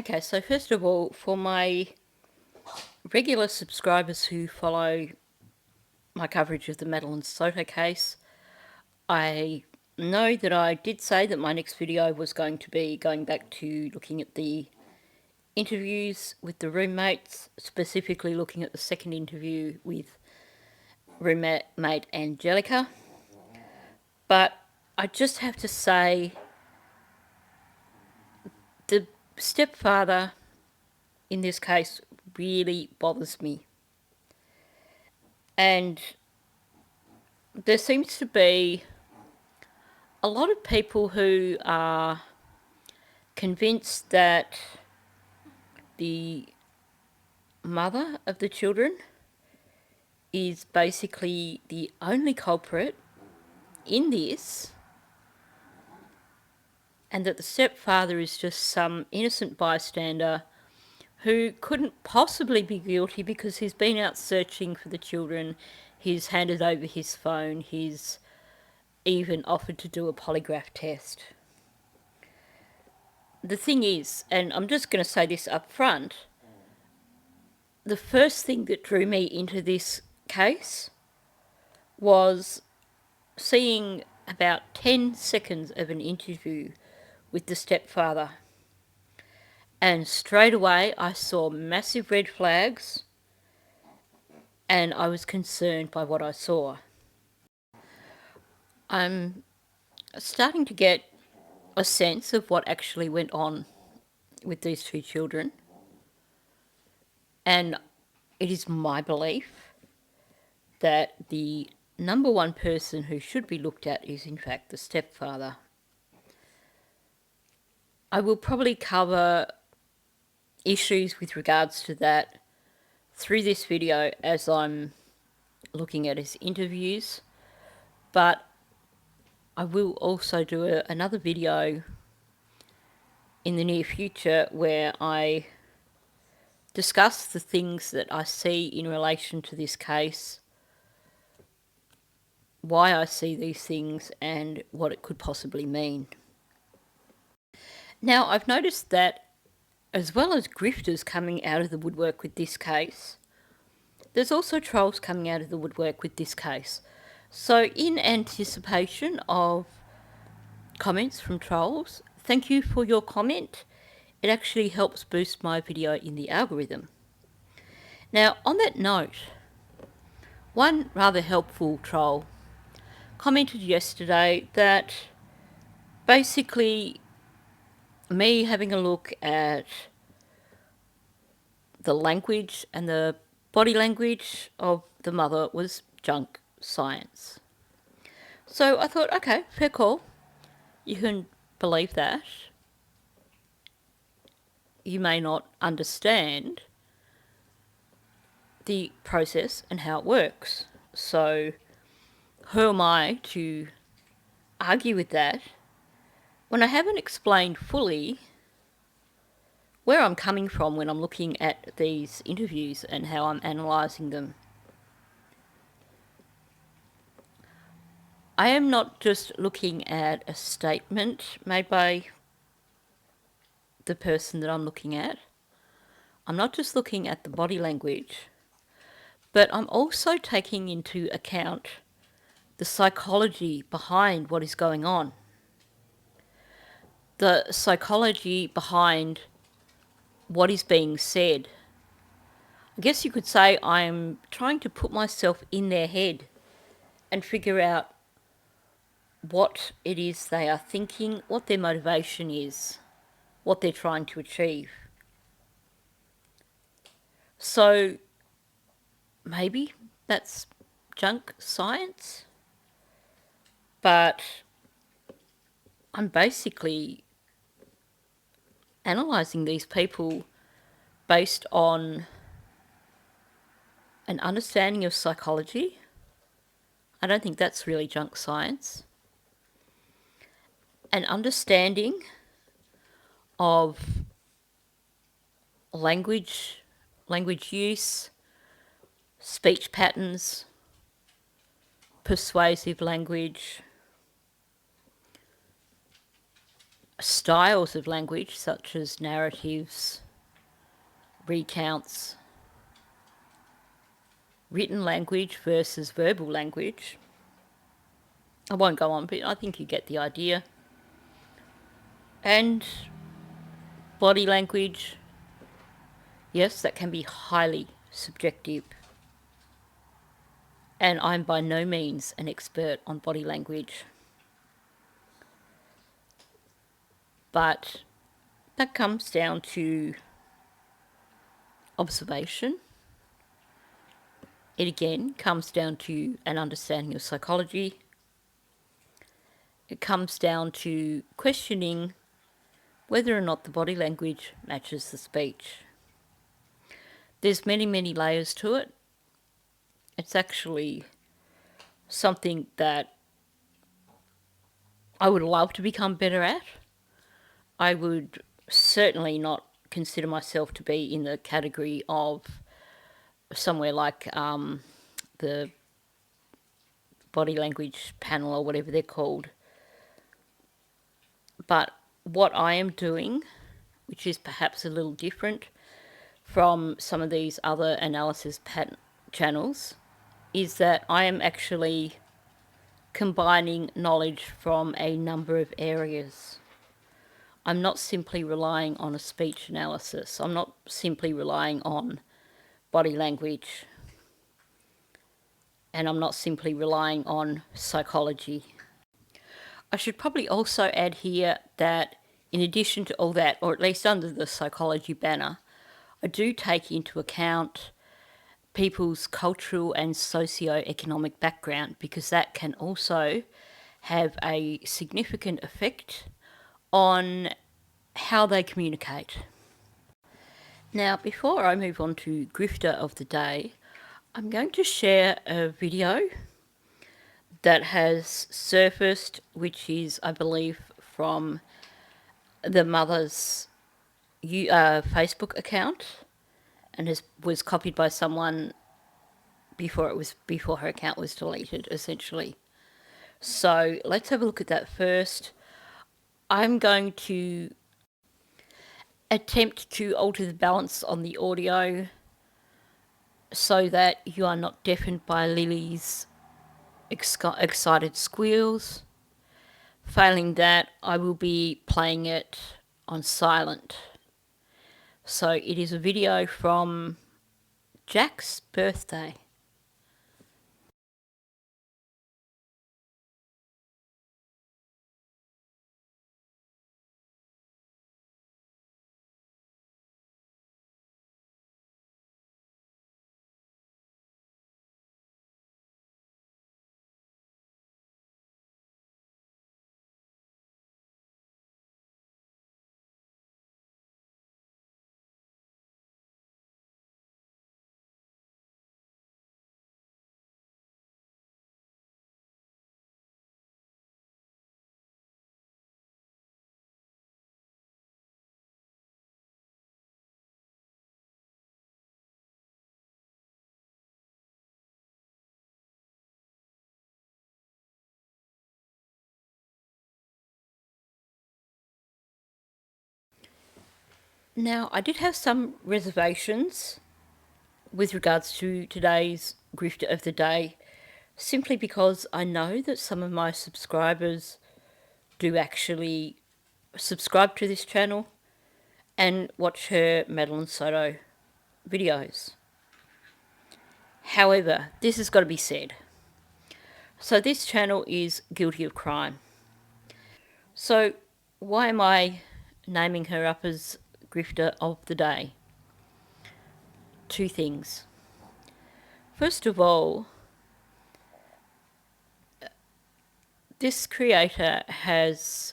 Okay, so first of all, for my regular subscribers who follow my coverage of the Madeline Soto case, I know that I did say that my next video was going to be going back to looking at the interviews with the roommates, specifically looking at the second interview with roommate Angelica. But I just have to say, the stepfather in this case really bothers me. And there seems to be a lot of people who are convinced that the mother of the children is basically the only culprit in this, and that the stepfather is just some innocent bystander who couldn't possibly be guilty because he's been out searching for the children, he's handed over his phone, he's even offered to do a polygraph test. The thing is, and I'm just going to say this up front, the first thing that drew me into this case was seeing about 10 seconds of an interview with the stepfather. And straight away I saw massive red flags and I was concerned by what I saw. I'm starting to get a sense of what actually went on with these two children. And it is my belief that the number one person who should be looked at is in fact the stepfather. I will probably cover issues with regards to that through this video as I'm looking at his interviews, but I will also do another video in the near future where I discuss the things that I see in relation to this case, why I see these things, and what it could possibly mean. Now, I've noticed that as well as grifters coming out of the woodwork with this case, there's also trolls coming out of the woodwork with this case. So in anticipation of comments from trolls, thank you for your comment. It actually helps boost my video in the algorithm. Now, on that note, one rather helpful troll commented yesterday that basically me having a look at the language and the body language of the mother was junk science. So I thought, okay, fair call. You can believe that. You may not understand the process and how it works. So who am I to argue with that when I haven't explained fully where I'm coming from when I'm looking at these interviews and how I'm analysing them? I am not just looking at a statement made by the person that I'm looking at. I'm not just looking at the body language, but I'm also taking into account the psychology behind what is going on. The psychology behind what is being said. I guess you could say I'm trying to put myself in their head and figure out what it is they are thinking, what their motivation is, what they're trying to achieve. So maybe that's junk science, but I'm basically analysing these people based on an understanding of psychology. I don't think that's really junk science. An understanding of language use, speech patterns, persuasive language, styles of language, such as narratives, recounts, written language versus verbal language. I won't go on, but I think you get the idea. And body language, yes, that can be highly subjective. And I'm by no means an expert on body language. But that comes down to observation. It again comes down to an understanding of psychology. It comes down to questioning whether or not the body language matches the speech. There's many, many layers to it. It's actually something that I would love to become better at. I would certainly not consider myself to be in the category of somewhere like the body language panel or whatever they're called. But what I am doing, which is perhaps a little different from some of these other analysis channels, is that I am actually combining knowledge from a number of areas. I'm not simply relying on a speech analysis. I'm not simply relying on body language. And I'm not simply relying on psychology. I should probably also add here that in addition to all that, or at least under the psychology banner, I do take into account people's cultural and socio-economic background, because that can also have a significant effect on how they communicate. Now, before I move on to Grifter of the Day, I'm going to share a video that has surfaced, which is, I believe, from the mother's Facebook account, and was copied by someone before her account was deleted, essentially. So let's have a look at that first. I'm going to attempt to alter the balance on the audio so that you are not deafened by Lily's excited squeals. Failing that, I will be playing it on silent. So it is a video from Jack's birthday. Now, I did have some reservations with regards to today's Grifter of the Day, simply because I know that some of my subscribers do actually subscribe to this channel and watch her Madeline Soto videos. However, this has got to be said. So this channel is guilty of crime. So why am I naming her up as Grifter of the Day? Two things. First of all, this creator has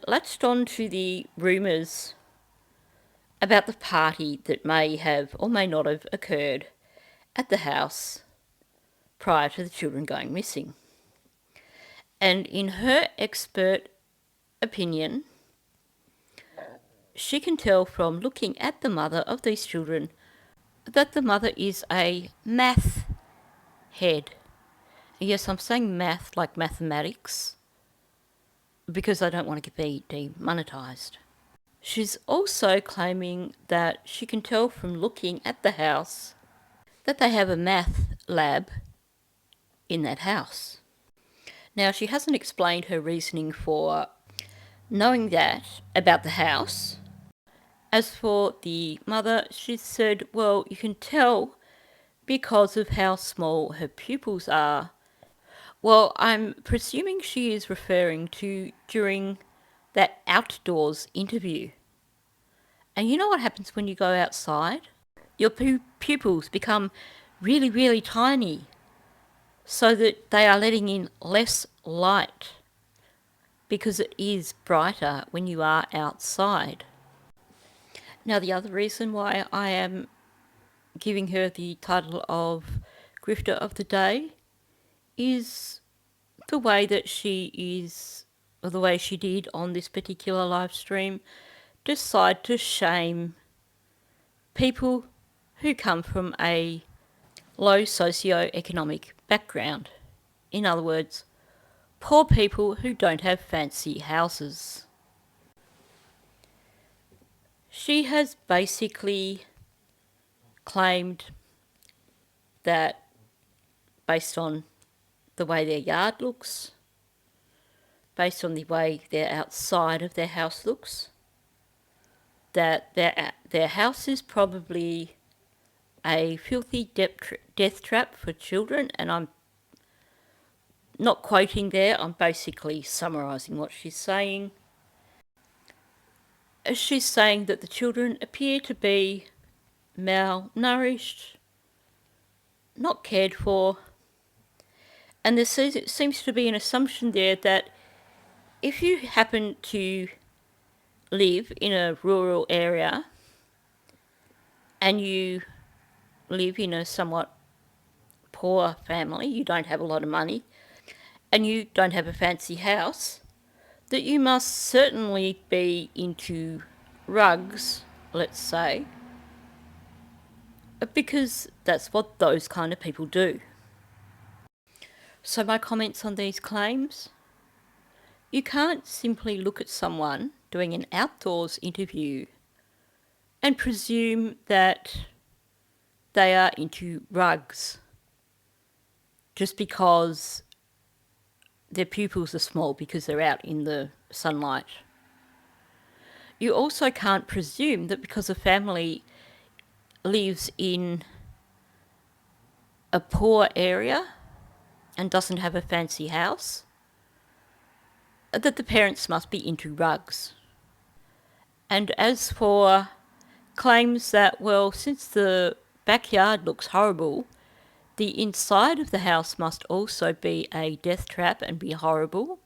latched on to the rumours about the party that may have or may not have occurred at the house prior to the children going missing. And in her expert opinion, she can tell from looking at the mother of these children that the mother is a math head. Yes, I'm saying math like mathematics. because they don't want to be demonetised. She's also claiming that she can tell from looking at the house that they have a math lab in that house. Now, she hasn't explained her reasoning for knowing that about the house. As for the mother, she said, well, you can tell because of how small her pupils are. Well, I'm presuming she is referring to during that outdoors interview. And you know what happens when you go outside? Your pupils become really, really tiny so that they are letting in less light because it is brighter when you are outside. Now, the other reason why I am giving her the title of Grifter of the Day is the way that she is, or the way she did on this particular live stream, decide to shame people who come from a low socio-economic background. In other words, poor people who don't have fancy houses. She has basically claimed that based on the way their yard looks, based on the way their outside of their house looks, that their house is probably a filthy death trap for children, and I'm not quoting there, I'm basically summarising what she's saying. She's saying that the children appear to be malnourished, not cared for, and there seems to be an assumption there that if you happen to live in a rural area and you live in a somewhat poor family, you don't have a lot of money, and you don't have a fancy house, that you must certainly be into rugs, let's say, because that's what those kind of people do. So my comments on these claims: you can't simply look at someone doing an outdoors interview and presume that they are into rugs just because their pupils are small because they're out in the sunlight. You also can't presume that because a family lives in a poor area and doesn't have a fancy house, that the parents must be into rugs. And as for claims that, well, since the backyard looks horrible, the inside of the house must also be a death trap and be horrible,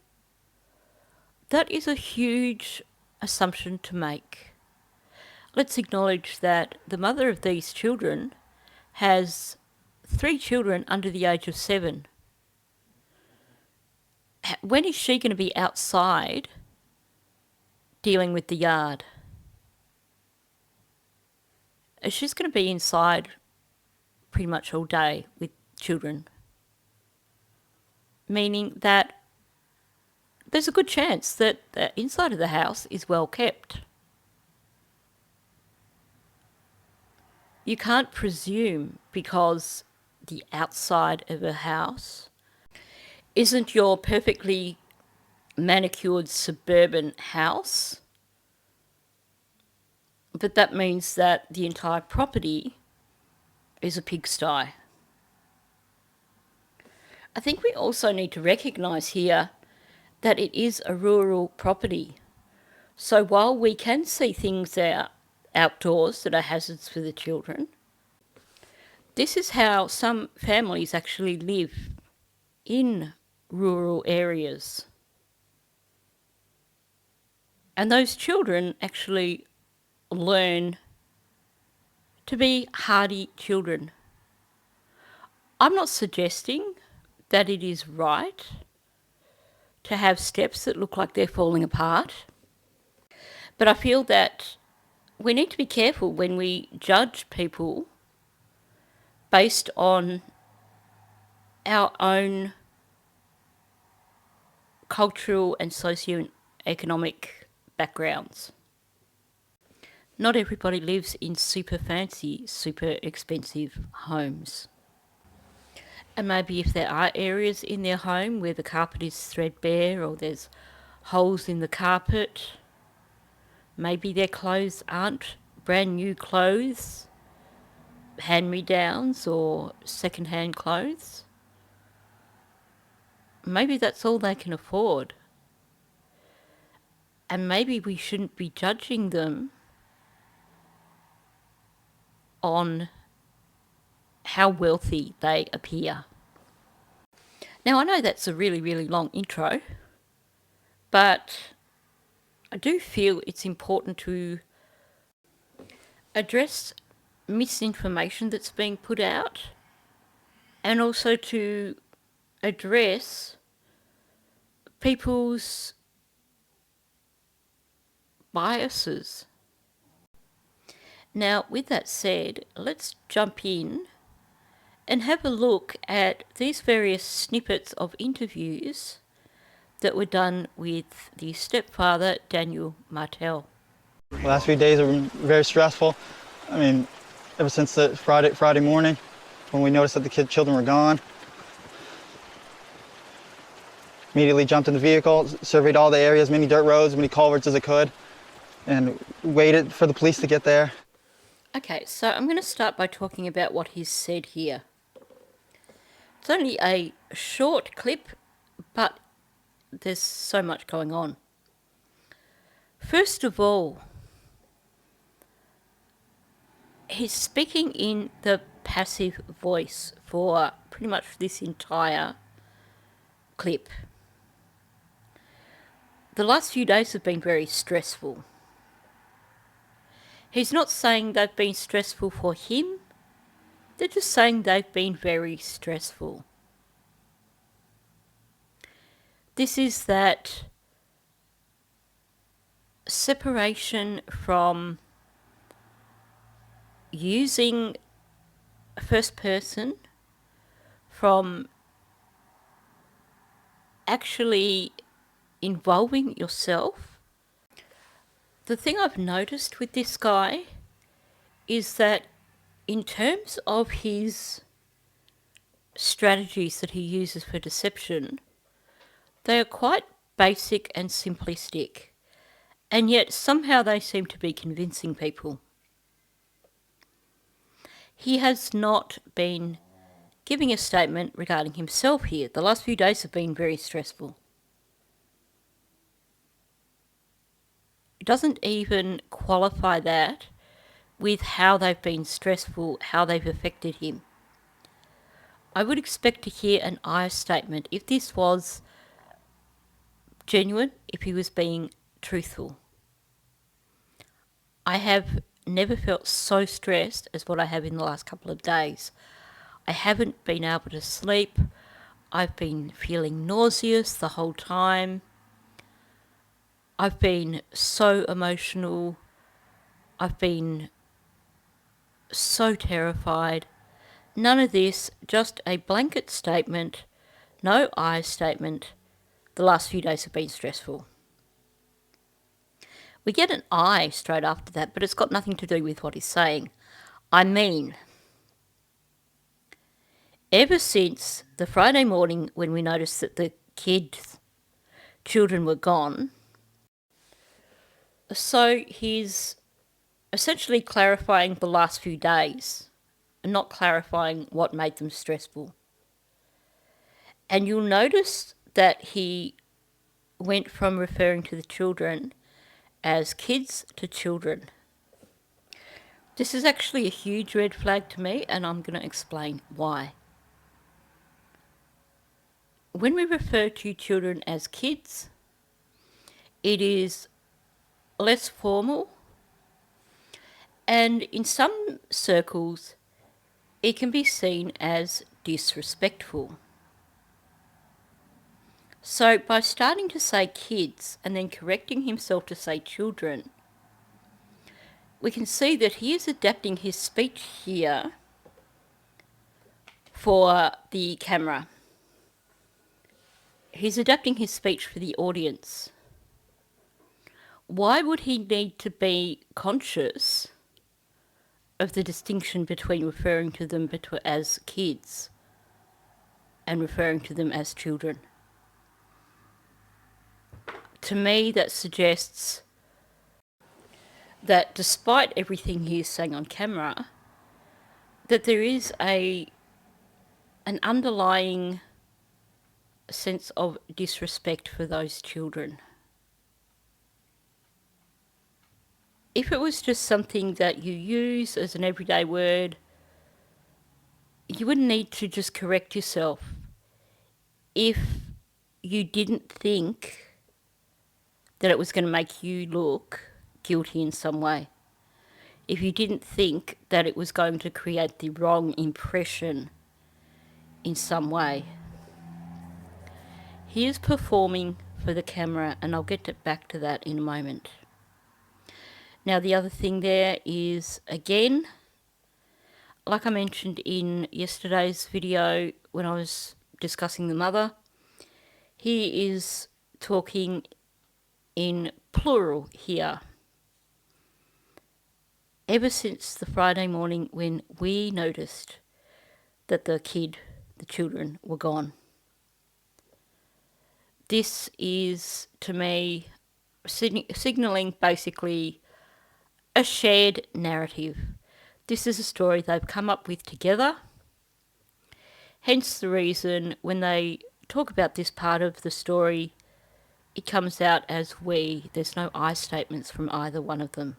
that is a huge assumption to make. Let's acknowledge that the mother of these children has 3 children under the age of 7. When is she going to be outside dealing with the yard? She's going to be inside pretty much all day with children, meaning that there's a good chance that the inside of the house is well kept. You can't presume because the outside of a house isn't your perfectly manicured suburban house, but that means that the entire property is a pigsty. I think we also need to recognise here that it is a rural property. So while we can see things outdoors that are hazards for the children, this is how some families actually live in rural areas. And those children actually learn to be hardy children. I'm not suggesting that it is right to have steps that look like they're falling apart, but I feel that we need to be careful when we judge people based on our own cultural and socio-economic backgrounds. Not everybody lives in super fancy, super expensive homes. And maybe if there are areas in their home where the carpet is threadbare or there's holes in the carpet, maybe their clothes aren't brand new clothes, hand-me-downs or second-hand clothes. Maybe that's all they can afford. And maybe we shouldn't be judging them on how wealthy they appear. Now, I know that's a really, really long intro, but I do feel it's important to address misinformation that's being put out and also to address people's biases. Now, with that said, let's jump in and have a look at these various snippets of interviews that were done with the stepfather, Daniel Martell. The last few days have been very stressful. I mean, ever since the Friday morning when we noticed that the children were gone. Immediately jumped in the vehicle, surveyed all the areas, many dirt roads, many culverts as I could, and waited for the police to get there. Okay, so I'm going to start by talking about what he's said here. It's only a short clip, but there's so much going on. First of all, he's speaking in the passive voice for pretty much this entire clip. The last few days have been very stressful. He's not saying they've been stressful for him, they're just saying they've been very stressful. This is that separation from using first person, from actually involving yourself. The thing I've noticed with this guy is that in terms of his strategies that he uses for deception, they are quite basic and simplistic, and yet somehow they seem to be convincing people. He has not been giving a statement regarding himself here. The last few days have been very stressful. It doesn't even qualify that with how they've been stressful, how they've affected him. I would expect to hear an I statement if this was genuine, if he was being truthful. I have never felt so stressed as what I have in the last couple of days. I haven't been able to sleep. I've been feeling nauseous the whole time. I've been so emotional. I've been so terrified. None of this, just a blanket statement, no I statement. The last few days have been stressful. We get an I straight after that, but it's got nothing to do with what he's saying. I mean, ever since the Friday morning when we noticed that the children were gone, so he's essentially clarifying the last few days and not clarifying what made them stressful. And you'll notice that he went from referring to the children as kids to children. This is actually a huge red flag to me, and I'm going to explain why. When we refer to children as kids, it is less formal, and in some circles, it can be seen as disrespectful. So by starting to say kids and then correcting himself to say children, we can see that he is adapting his speech here for the camera. He's adapting his speech for the audience. Why would he need to be conscious of the distinction between referring to them as kids and referring to them as children? To me, that suggests that despite everything he is saying on camera, that there is an underlying sense of disrespect for those children. If it was just something that you use as an everyday word, you wouldn't need to just correct yourself if you didn't think that it was going to make you look guilty in some way. If you didn't think that it was going to create the wrong impression in some way. He is performing for the camera, and I'll get back to that in a moment. Now, the other thing there is, again, like I mentioned in yesterday's video when I was discussing the mother, he is talking in plural here. Ever since the Friday morning when we noticed that the children were gone. This is, to me, signalling basically a shared narrative. This is a story they've come up with together. Hence the reason when they talk about this part of the story, it comes out as we. There's no I statements from either one of them.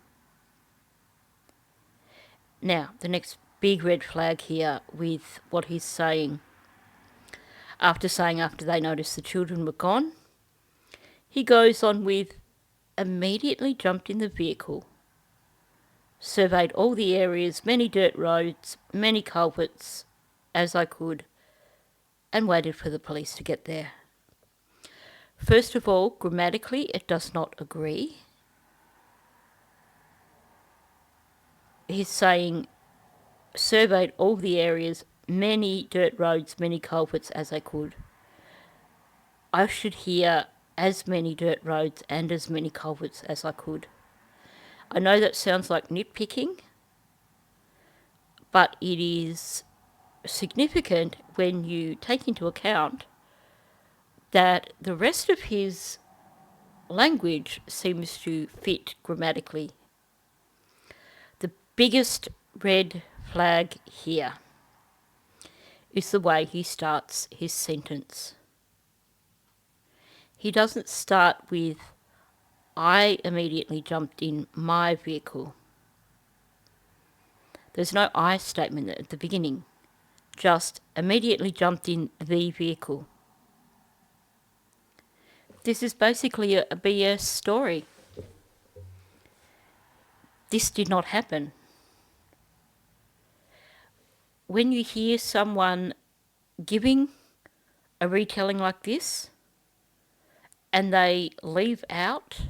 Now, the next big red flag here with what he's saying. After they noticed the children were gone, he goes on with, immediately jumped in the vehicle, surveyed all the areas, many dirt roads, many culverts, as I could, and waited for the police to get there. First of all, grammatically, it does not agree. He's saying, surveyed all the areas, many dirt roads, many culverts as I could. I should hear as many dirt roads and as many culverts as I could. I know that sounds like nitpicking, but it is significant when you take into account that the rest of his language seems to fit grammatically. The biggest red flag here is the way he starts his sentence. He doesn't start with, I immediately jumped in my vehicle. There's no I statement at the beginning, just immediately jumped in the vehicle. This is basically a BS story. This did not happen. When you hear someone giving a retelling like this, and they leave out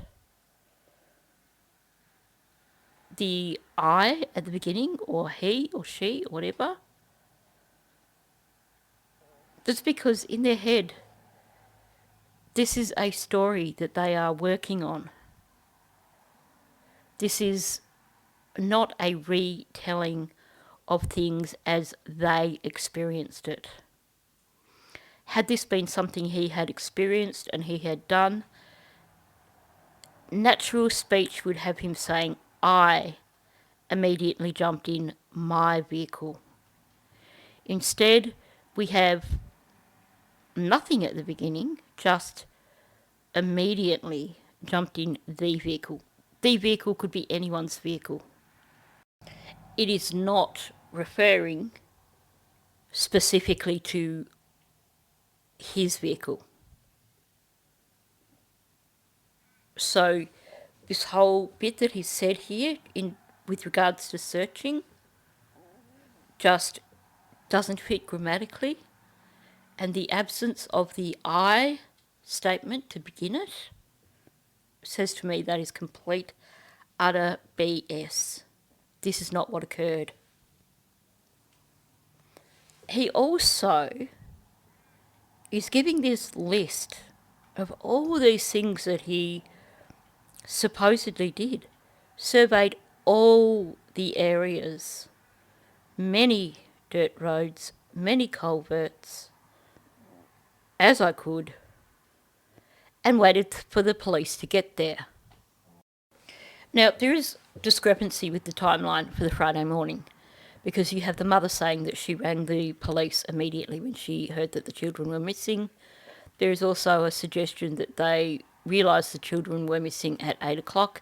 the I at the beginning, or he or she or whatever, that's because in their head, this is a story that they are working on. This is not a retelling of things as they experienced it. Had this been something he had experienced and he had done, natural speech would have him saying, I immediately jumped in my vehicle. Instead, we have nothing at the beginning, just immediately jumped in the vehicle. The vehicle could be anyone's vehicle. It is not referring specifically to his vehicle. So this whole bit that he said here with regards to searching just doesn't fit grammatically, and the absence of the I statement to begin it says to me that is complete, utter BS. This is not what occurred. He also is giving this list of all these things that he supposedly did. Surveyed all the areas, many dirt roads, many culverts, as I could, and waited for the police to get there. Now, there is discrepancy with the timeline for the Friday morning, because you have the mother saying that she rang the police immediately when she heard that the children were missing. There is also a suggestion that they realised the children were missing at 8 o'clock,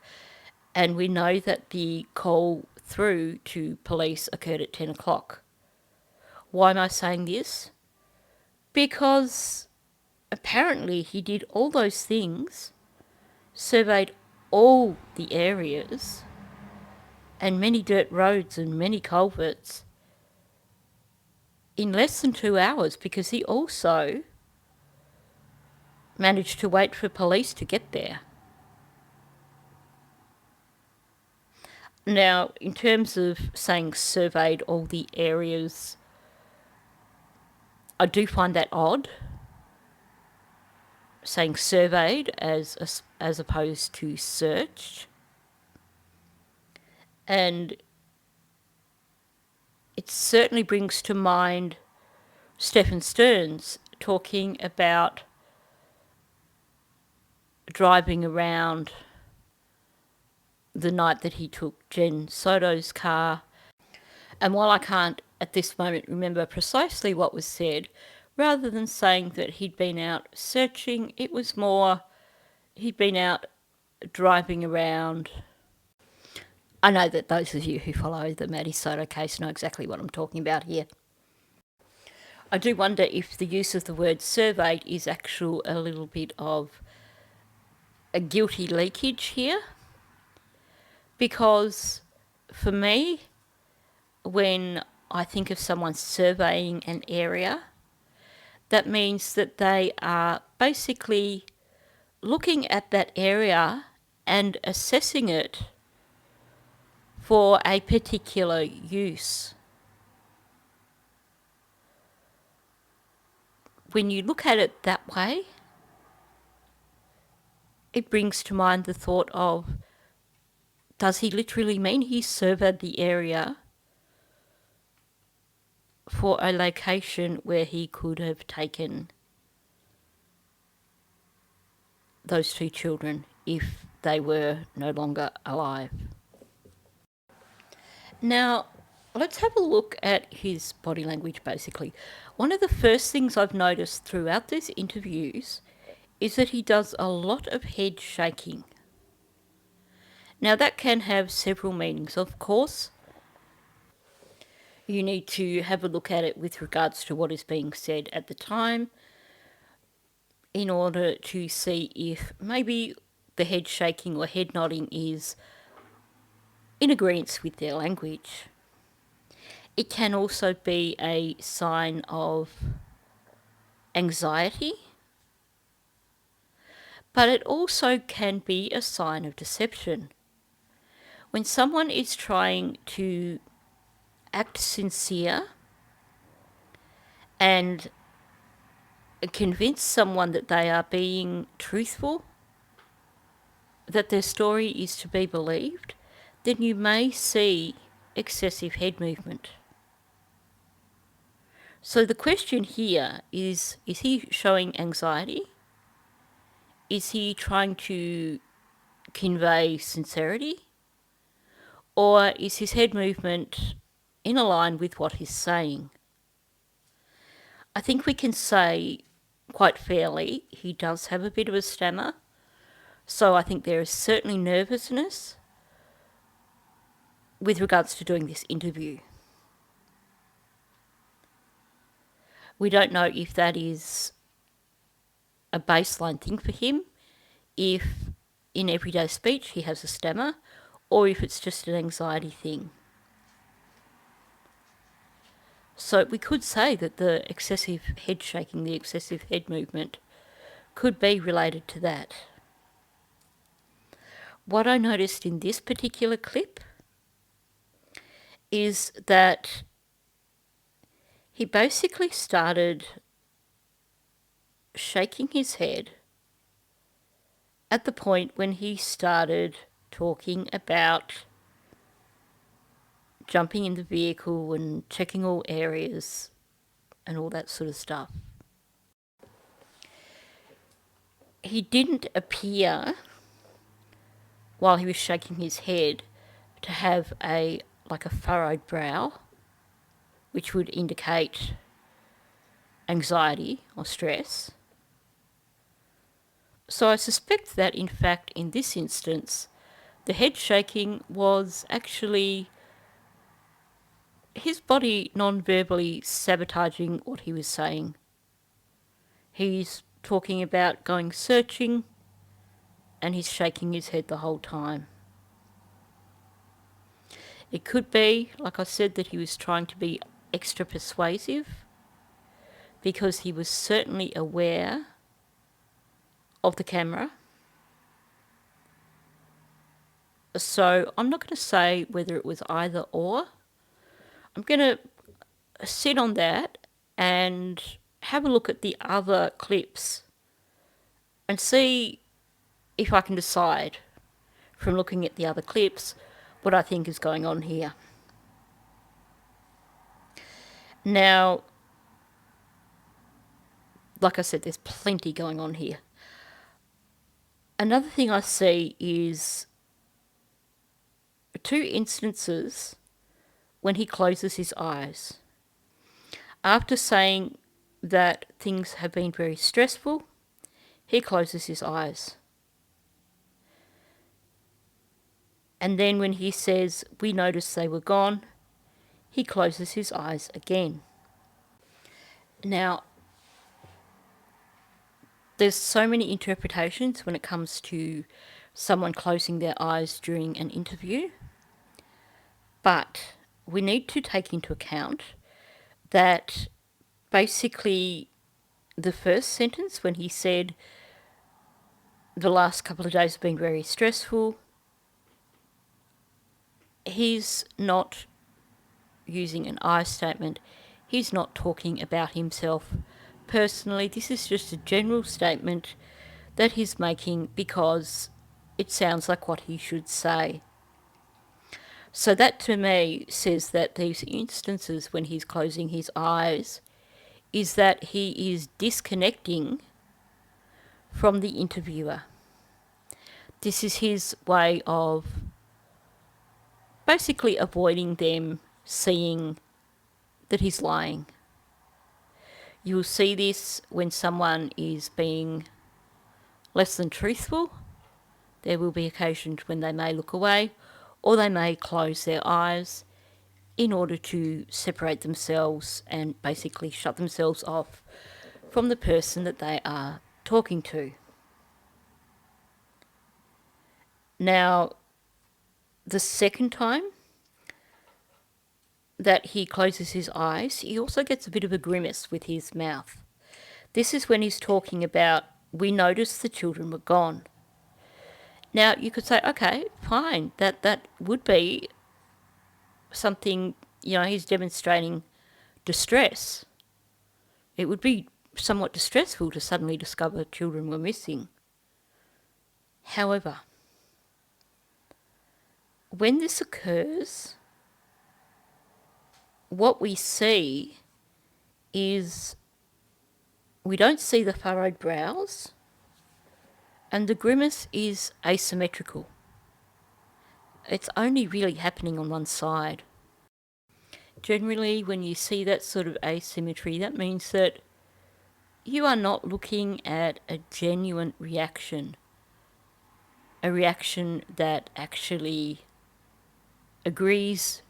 and we know that the call through to police occurred at 10 o'clock. Why am I saying this? Because apparently he did all those things, surveyed all the areas, and many dirt roads and many culverts in less than 2 hours, because he also managed to wait for police to get there. Now, in terms of saying surveyed all the areas, I do find that odd, saying surveyed as opposed to searched. And it certainly brings to mind Stephen Stearns talking about driving around the night that he took Jen Soto's car. And while I can't at this moment remember precisely what was said, rather than saying that he'd been out searching, it was more he'd been out driving around. I know that those of you who follow the Maddie Soto case know exactly what I'm talking about here. I do wonder if the use of the word surveyed is actual a little bit of a guilty leakage here, because for me, when I think of someone surveying an area, that means that they are basically looking at that area and assessing it for a particular use. When you look at it that way, it brings to mind the thought of, does he literally mean he surveyed the area for a location where he could have taken those two children if they were no longer alive? Now, let's have a look at his body language, basically. One of the first things I've noticed throughout these interviews is that he does a lot of head shaking. Now, that can have several meanings, of course. You need to have a look at it with regards to what is being said at the time in order to see if maybe the head shaking or head nodding is in agreement with their language. It can also be a sign of anxiety, but it also can be a sign of deception. When someone is trying to act sincere and convince someone that they are being truthful, that their story is to be believed, then you may see excessive head movement. So the question here is he showing anxiety? Is he trying to convey sincerity? Or is his head movement in line with what he's saying? I think we can say quite fairly he does have a bit of a stammer, so I think there is certainly nervousness with regards to doing this interview. We don't know if that is a baseline thing for him, if in everyday speech he has a stammer, or if it's just an anxiety thing. So we could say that the excessive head shaking, the excessive head movement, could be related to that. What I noticed in this particular clip is that he basically started shaking his head at the point when he started talking about jumping in the vehicle and checking all areas and all that sort of stuff. He didn't appear, while he was shaking his head, to have a furrowed brow, which would indicate anxiety or stress. So I suspect that, in fact, in this instance, the head shaking was actually his body non-verbally sabotaging what he was saying. He's talking about going searching, and he's shaking his head the whole time. It could be, like I said, that he was trying to be extra persuasive, because he was certainly aware of the camera. So I'm not going to say whether it was either or. I'm going to sit on that and have a look at the other clips and see if I can decide from looking at the other clips what I think is going on here. Now, like I said, there's plenty going on here. Another thing I see is 2 instances when he closes his eyes. After saying that things have been very stressful, he closes his eyes. And then when he says, "We noticed they were gone," he closes his eyes again. Now, there's so many interpretations when it comes to someone closing their eyes during an interview, but we need to take into account that basically the first sentence, when he said the last couple of days have been very stressful, he's not using an I statement. He's not talking about himself personally. This is just a general statement that he's making because it sounds like what he should say. So that to me says that these instances when he's closing his eyes is that he is disconnecting from the interviewer. This is his way of basically avoiding them seeing that he's lying. You'll see this when someone is being less than truthful. There will be occasions when they may look away or they may close their eyes in order to separate themselves and basically shut themselves off from the person that they are talking to. Now, the second time that he closes his eyes, he also gets a bit of a grimace with his mouth. This is when he's talking about, "We noticed the children were gone." Now, you could say, okay, fine, that would be something, he's demonstrating distress. It would be somewhat distressful to suddenly discover children were missing. However, when this occurs, what we see is we don't see the furrowed brows, and the grimace is asymmetrical. It's only really happening on one side. Generally, when you see that sort of asymmetry, that means that you are not looking at a genuine reaction, a reaction that actually agrees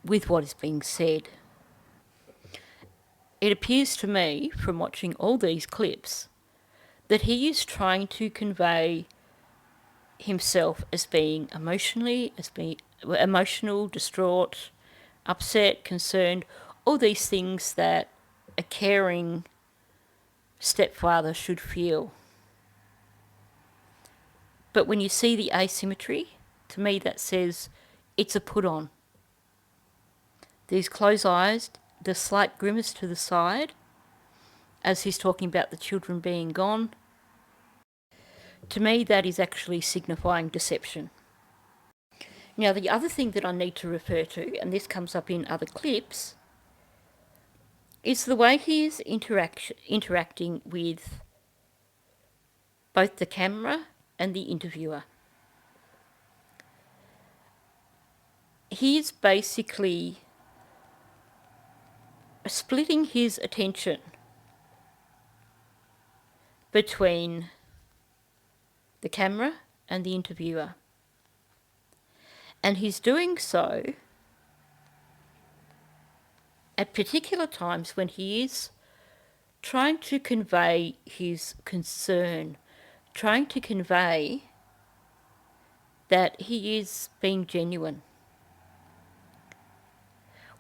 with what is being said. It appears to me, from watching all these clips, that he is trying to convey himself as being emotional, distraught, upset, concerned, all these things that a caring stepfather should feel. But when you see the asymmetry, to me that says it's a put on. These closed eyes, the slight grimace to the side, as he's talking about the children being gone. To me, that is actually signifying deception. Now, the other thing that I need to refer to, and this comes up in other clips, is the way he is interacting with both the camera and the interviewer. He is basically splitting his attention between the camera and the interviewer. And he's doing so at particular times when he is trying to convey his concern, trying to convey that he is being genuine.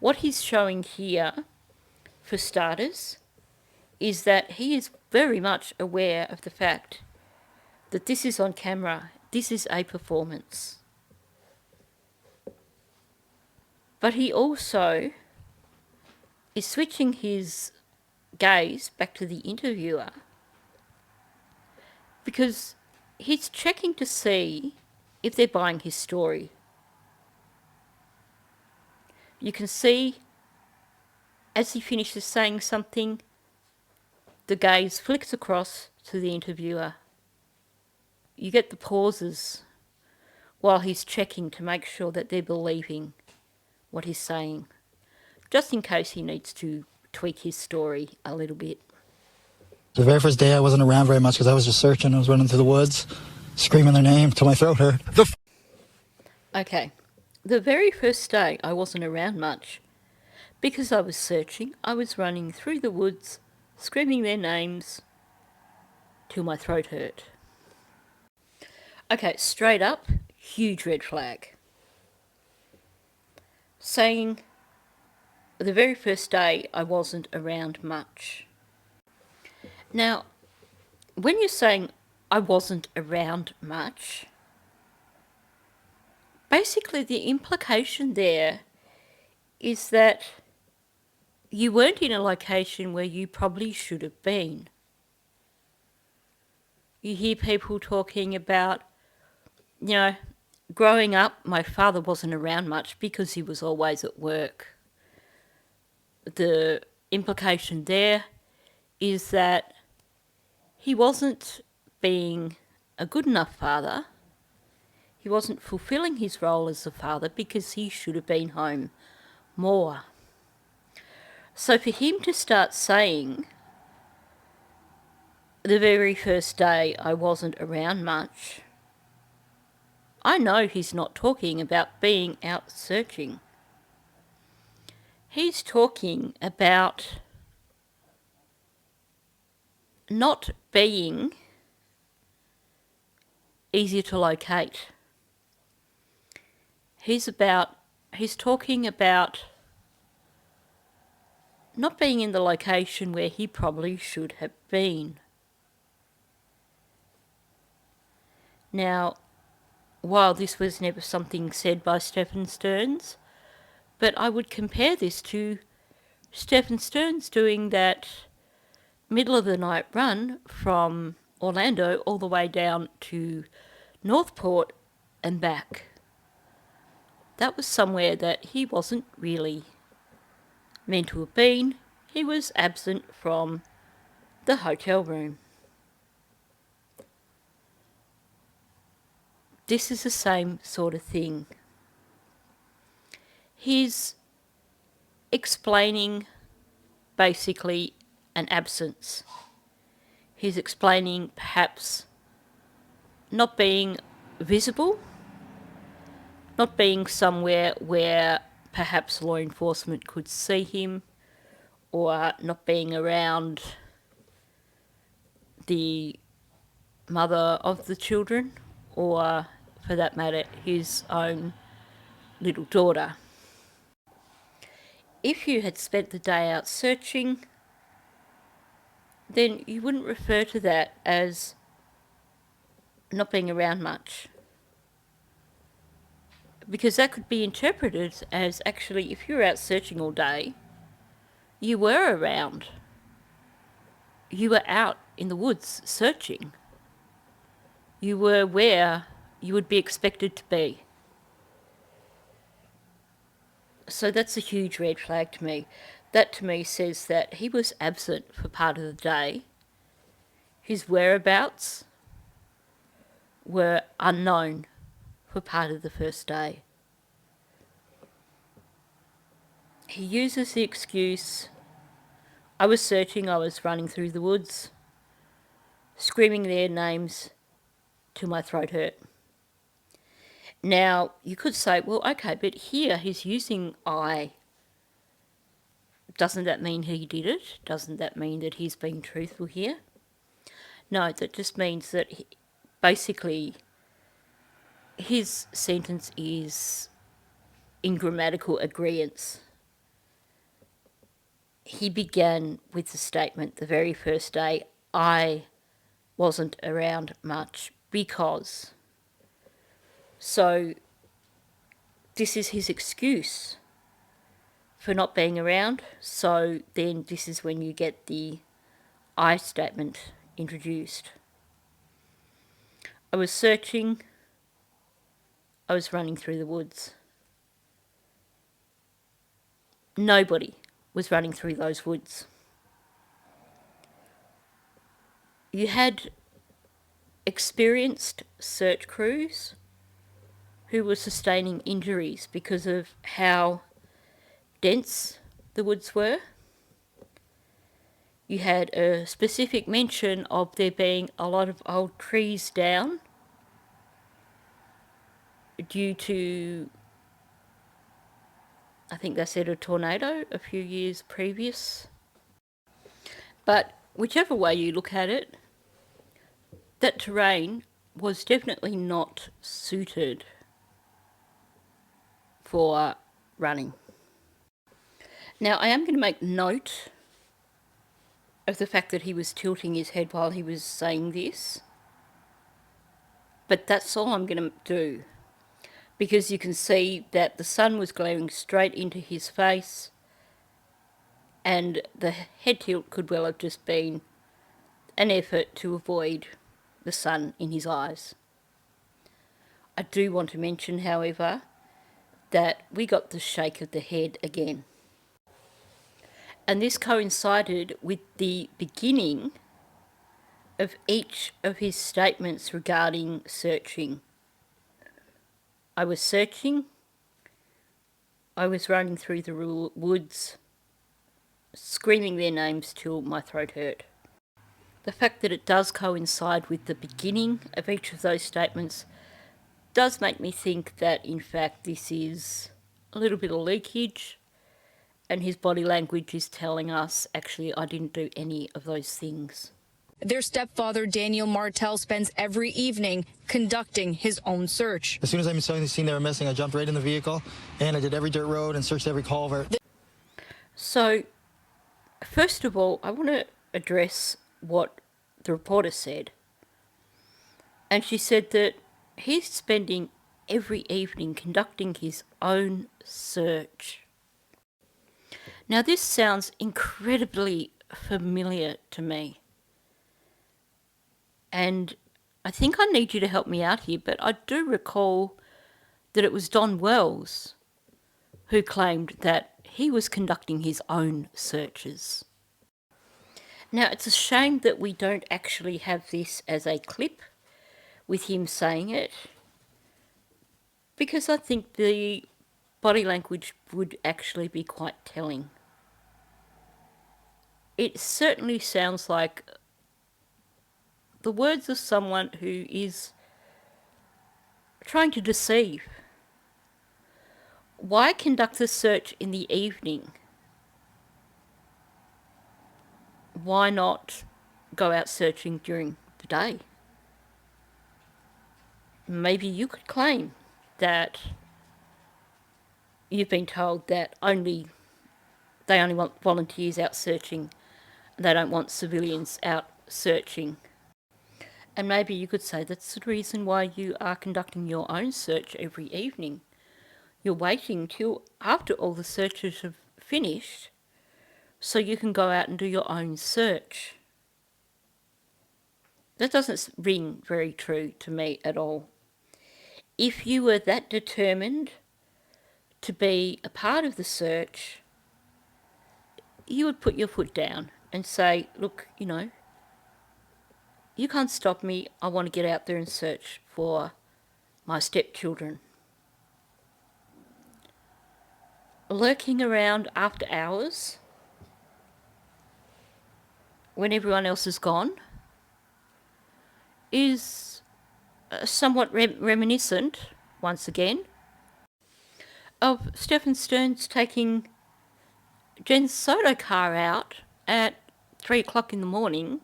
What he's showing here, for starters, is that he is very much aware of the fact that this is on camera, this is a performance. But he also is switching his gaze back to the interviewer because he's checking to see if they're buying his story. You can see as he finishes saying something, the gaze flicks across to the interviewer. You get the pauses while he's checking to make sure that they're believing what he's saying, just in case he needs to tweak his story a little bit. The very first day I wasn't around very much because I was just searching. I was running through the woods, screaming their name till my throat hurt. Okay, the very first day I wasn't around much because I was searching. I was running through the woods, screaming their names till my throat hurt. Okay, straight up, huge red flag. Saying the very first day I wasn't around much. Now, when you're saying I wasn't around much, basically the implication there is that you weren't in a location where you probably should have been. You hear people talking about, growing up, my father wasn't around much because he was always at work. The implication there is that he wasn't being a good enough father. He wasn't fulfilling his role as a father because he should have been home more. So for him to start saying, the very first day I wasn't around much, I know he's not talking about being out searching. He's talking about not being easier to locate. He's talking about not being in the location where he probably should have been. Now, while this was never something said by Stephen Stearns, but I would compare this to Stephen Stearns doing that middle of the night run from Orlando all the way down to Northport and back. That was somewhere that he wasn't really meant to have been. He was absent from the hotel room. This is the same sort of thing. He's explaining basically an absence. He's explaining perhaps not being visible, not being somewhere where perhaps law enforcement could see him, or not being around the mother of the children, or for that matter, his own little daughter. If you had spent the day out searching, then you wouldn't refer to that as not being around much. Because that could be interpreted as actually, if you were out searching all day, you were around. You were out in the woods searching. You were where you would be expected to be. So that's a huge red flag to me. That to me says that he was absent for part of the day. His whereabouts were unknown for part of the first day. He uses the excuse, I was searching, I was running through the woods, screaming their names till my throat hurt. Now, you could say, well, okay, but here he's using I. Doesn't that mean he did it? Doesn't that mean that he's being truthful here? No, that just means that basically his sentence is in grammatical agreeance. He began with the statement the very first day, I wasn't around much because. So this is his excuse for not being around. So then this is when you get the I statement introduced. I was searching. I was running through the woods. Nobody was running through those woods. You had experienced search crews who were sustaining injuries because of how dense the woods were. You had a specific mention of there being a lot of old trees down due to, I think they said, a tornado a few years previous. But whichever way you look at it, that terrain was definitely not suited for running. Now, I am going to make note of the fact that he was tilting his head while he was saying this, but that's all I'm going to do, because you can see that the sun was glaring straight into his face, and the head tilt could well have just been an effort to avoid the sun in his eyes. I do want to mention, however, that we got the shake of the head again. And this coincided with the beginning of each of his statements regarding searching. I was searching. I was running through the woods, screaming their names till my throat hurt. The fact that it does coincide with the beginning of each of those statements does make me think that, in fact, this is a little bit of leakage, and his body language is telling us, actually, I didn't do any of those things. Their stepfather, Daniel Martell, spends every evening conducting his own search. As soon as I saw the scene they were missing, I jumped right in the vehicle and I did every dirt road and searched every culvert. So, first of all, I want to address what the reporter said. And she said that he's spending every evening conducting his own search. Now, this sounds incredibly familiar to me. And I think I need you to help me out here, but I do recall that it was Don Wells who claimed that he was conducting his own searches. Now, it's a shame that we don't actually have this as a clip with him saying it, because I think the body language would actually be quite telling. It certainly sounds like the words of someone who is trying to deceive. Why conduct the search in the evening? Why not go out searching during the day? Maybe you could claim that you've been told that they only want volunteers out searching, and they don't want civilians out searching. And maybe you could say that's the reason why you are conducting your own search every evening. You're waiting till after all the searches have finished so you can go out and do your own search. That doesn't ring very true to me at all. If you were that determined to be a part of the search, you would put your foot down and say, look, you can't stop me. I want to get out there and search for my stepchildren. Lurking around after hours when everyone else is gone is somewhat reminiscent, once again, of Stephen Stearns taking Jen's Soto car out at 3 o'clock in the morning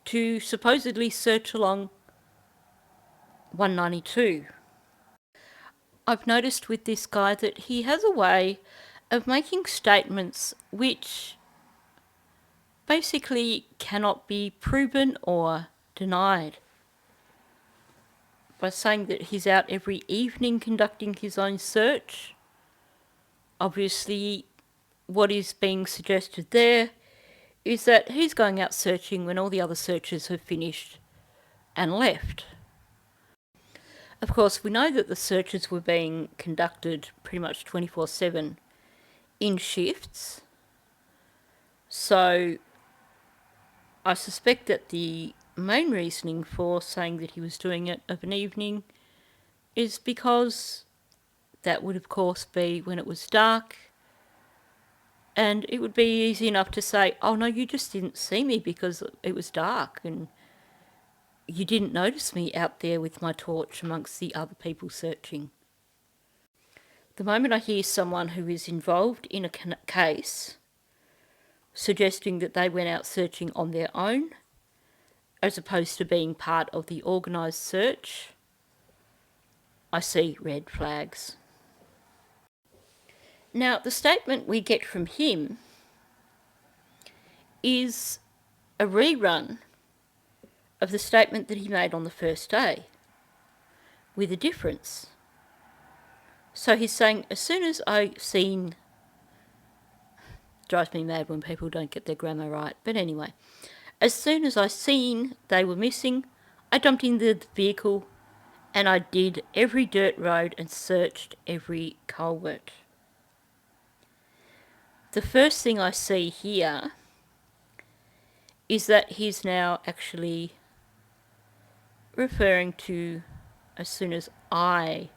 to supposedly search along 192. I've noticed with this guy that he has a way of making statements which basically cannot be proven or denied. By saying that he's out every evening conducting his own search, obviously what is being suggested there is that he's going out searching when all the other searchers have finished and left. Of course, we know that the searches were being conducted pretty much 24/7 in shifts. So I suspect that the main reasoning for saying that he was doing it of an evening is because that would of course be when it was dark, and it would be easy enough to say, oh no, you just didn't see me because it was dark and you didn't notice me out there with my torch amongst the other people searching. The moment I hear someone who is involved in a case suggesting that they went out searching on their own, as opposed to being part of the organised search, I see red flags. Now, the statement we get from him is a rerun of the statement that he made on the first day, with a difference. So he's saying, as soon as I seen... Drives me mad when people don't get their grammar right, but anyway. As soon as I seen they were missing, I jumped in the vehicle and I did every dirt road and searched every culvert. The first thing I see here is that he's now actually referring to as soon as I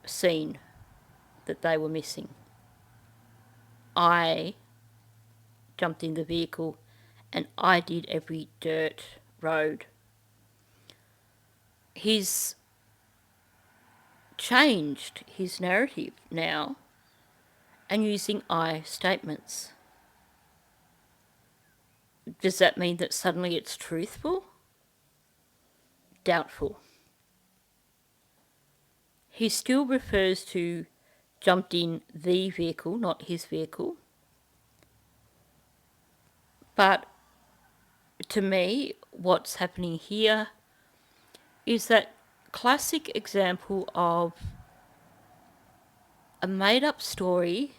seen that they were missing. I jumped in the vehicle and I did every dirt road. He's changed his narrative now and using I statements. Does that mean that suddenly it's truthful? Doubtful. He still refers to jumped in the vehicle, not his vehicle. But to me, what's happening here is that classic example of a made-up story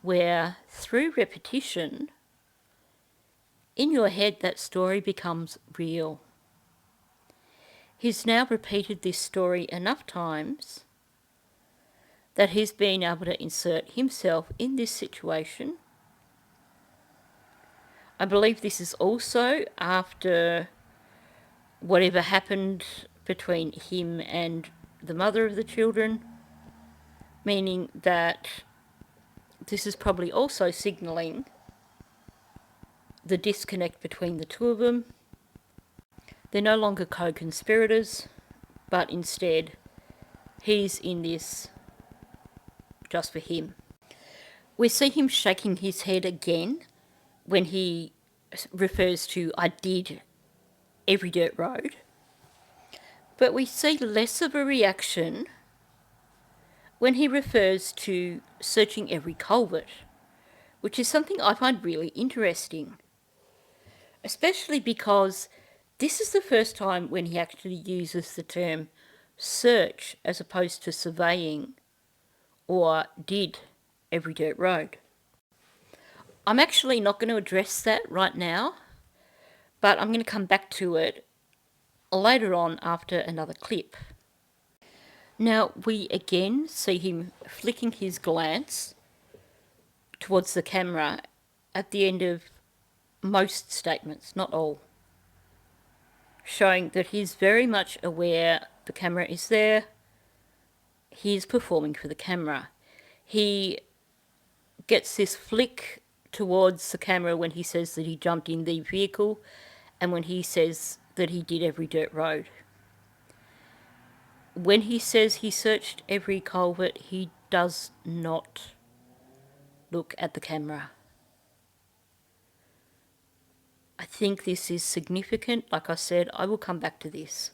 where, through repetition, in your head that story becomes real. He's now repeated this story enough times that he's been able to insert himself in this situation. I believe this is also after whatever happened between him and the mother of the children, meaning that this is probably also signalling the disconnect between the two of them. They're no longer co-conspirators, but instead he's in this just for him. We see him shaking his head again when he refers to I did every dirt road, but we see less of a reaction when he refers to searching every culvert, which is something I find really interesting, especially because this is the first time when he actually uses the term search as opposed to surveying or did every dirt road. I'm actually not going to address that right now. but I'm going to come back to it later on after another clip. Now, we again see him flicking his glance towards the camera at the end of most statements, not all, showing that he's very much aware the camera is there. He's performing for the camera. He gets this flick towards the camera when he says that he jumped in the vehicle and when he says that he did every dirt road. When he says he searched every culvert, he does not look at the camera. I think this is significant. Like I said, I will come back to this.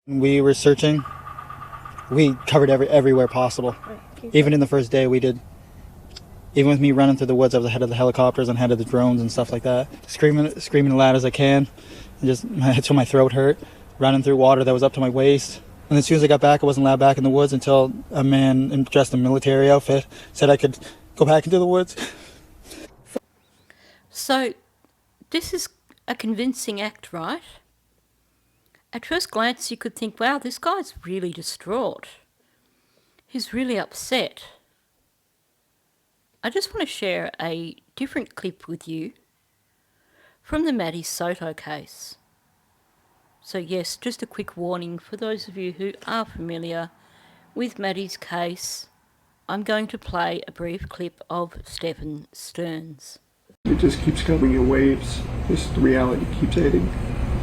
We were searching. We covered everywhere possible. Even in the first day we did. Even with me running through the woods, I was ahead of the helicopters and ahead of the drones and stuff like that. Screaming as loud as I can, and just until my throat hurt. Running through water that was up to my waist. And as soon as I got back, I wasn't allowed back in the woods until a man dressed in military outfit said I could go back into the woods. So, this is a convincing act, right? At first glance, you could think, wow, this guy's really distraught. He's really upset. I just want to share a different clip with you from the Maddie Soto case. So yes, just a quick warning for those of you who are familiar with Maddie's case. I'm going to play a brief clip of Stephen Stearns. It just keeps coming in waves. Just the reality keeps hitting.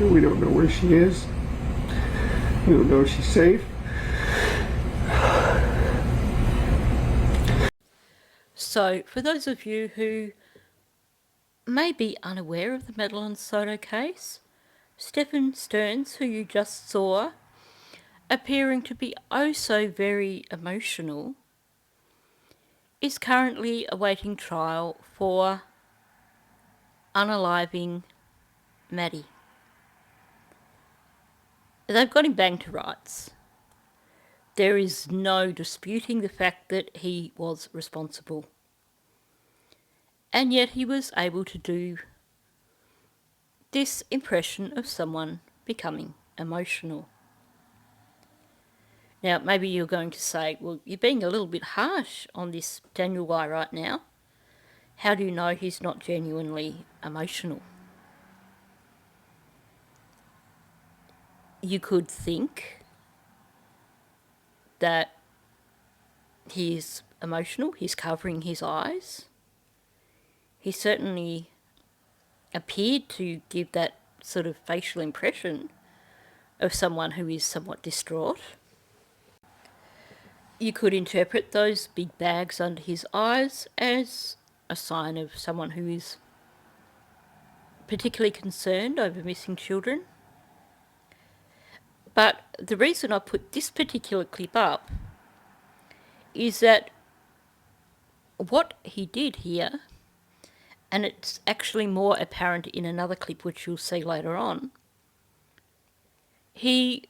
We don't know where she is. We don't know if she's safe. So, for those of you who may be unaware of the Madeline Soto case, Stephen Stearns, who you just saw, appearing to be oh so very emotional, is currently awaiting trial for unaliving Maddie. They've got him banged to rights. There is no disputing the fact that he was responsible. And yet he was able to do this impression of someone becoming emotional. Now, maybe you're going to say, well, you're being a little bit harsh on this Daniel guy right now. How do you know he's not genuinely emotional? You could think that he's emotional, he's covering his eyes. He certainly appeared to give that sort of facial impression of someone who is somewhat distraught. You could interpret those big bags under his eyes as a sign of someone who is particularly concerned over missing children. But the reason I put this particular clip up is that what he did here, and it's actually more apparent in another clip which you'll see later on, he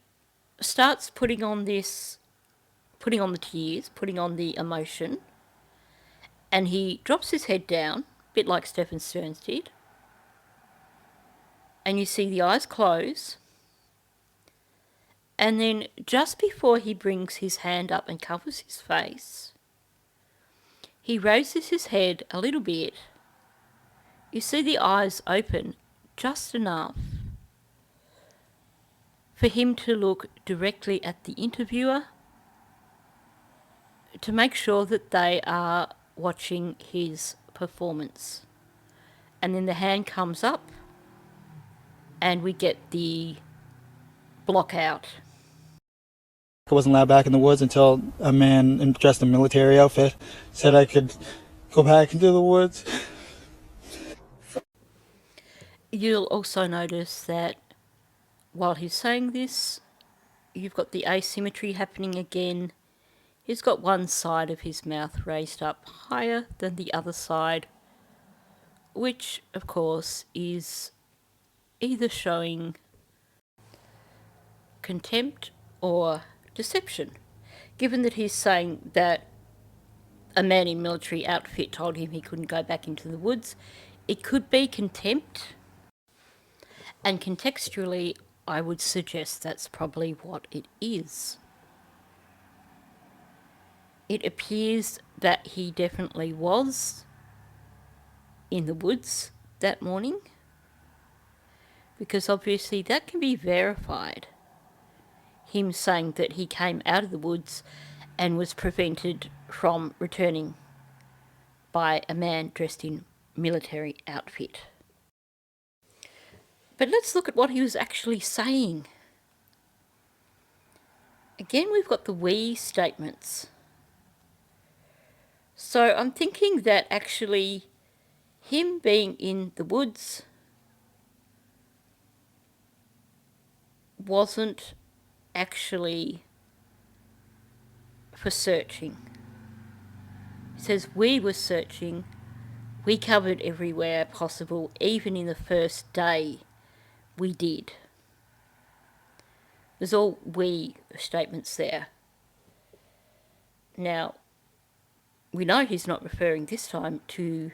starts putting on the tears, putting on the emotion, and he drops his head down, a bit like Stephen Stearns did, and you see the eyes close, and then just before he brings his hand up and covers his face, he raises his head a little bit. You see the eyes open just enough for him to look directly at the interviewer to make sure that they are watching his performance. And then the hand comes up and we get the block out. I wasn't allowed back in the woods until a man dressed in military outfit said I could go back into the woods. You'll also notice that while he's saying this, you've got the asymmetry happening again. He's got one side of his mouth raised up higher than the other side, which, of course, is either showing contempt or deception, given that he's saying that a man in military outfit told him he couldn't go back into the woods. It could be contempt, And contextually, I would suggest that's probably what it is. It appears that he definitely was in the woods that morning, because obviously that can be verified. Him saying that he came out of the woods and was prevented from returning by a man dressed in military outfit. But let's look at what he was actually saying. Again, we've got the we statements. So I'm thinking that actually him being in the woods wasn't actually for searching. It says we were searching, we covered everywhere possible, even in the first day we did. There's all we statements there. Now, we know he's not referring this time to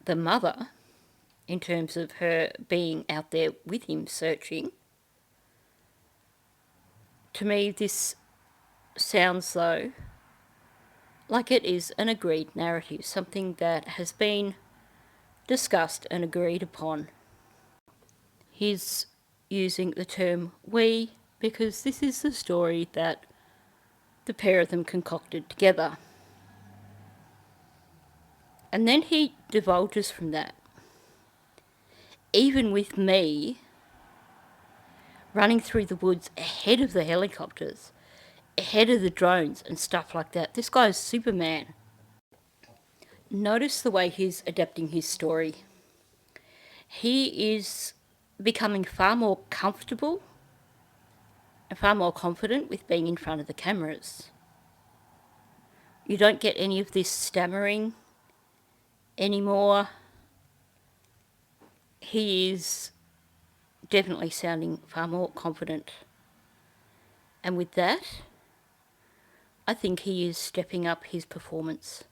the mother in terms of her being out there with him searching. To me, this sounds though like it is an agreed narrative, something that has been discussed and agreed upon. He's using the term we because this is the story that the pair of them concocted together. And then he divulges from that. Even with me running through the woods ahead of the helicopters, ahead of the drones and stuff like that, this guy is Superman. Notice the way he's adapting his story. He is becoming far more comfortable and far more confident with being in front of the cameras. You don't get any of this stammering anymore. He is definitely sounding far more confident. And with that, I think he is stepping up his performance.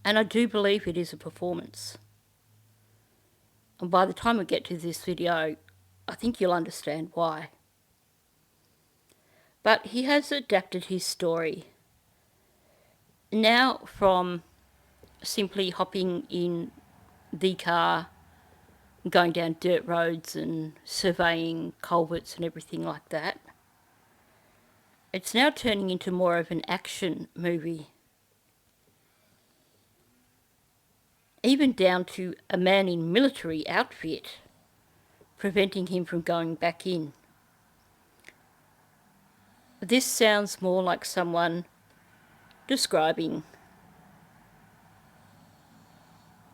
And I do believe it is a performance. And by the time we get to this video, I think you'll understand why. But he has adapted his story. Now from simply hopping in the car, going down dirt roads and surveying culverts and everything like that, it's now turning into more of an action movie. Even down to a man in military outfit preventing him from going back in. This sounds more like someone describing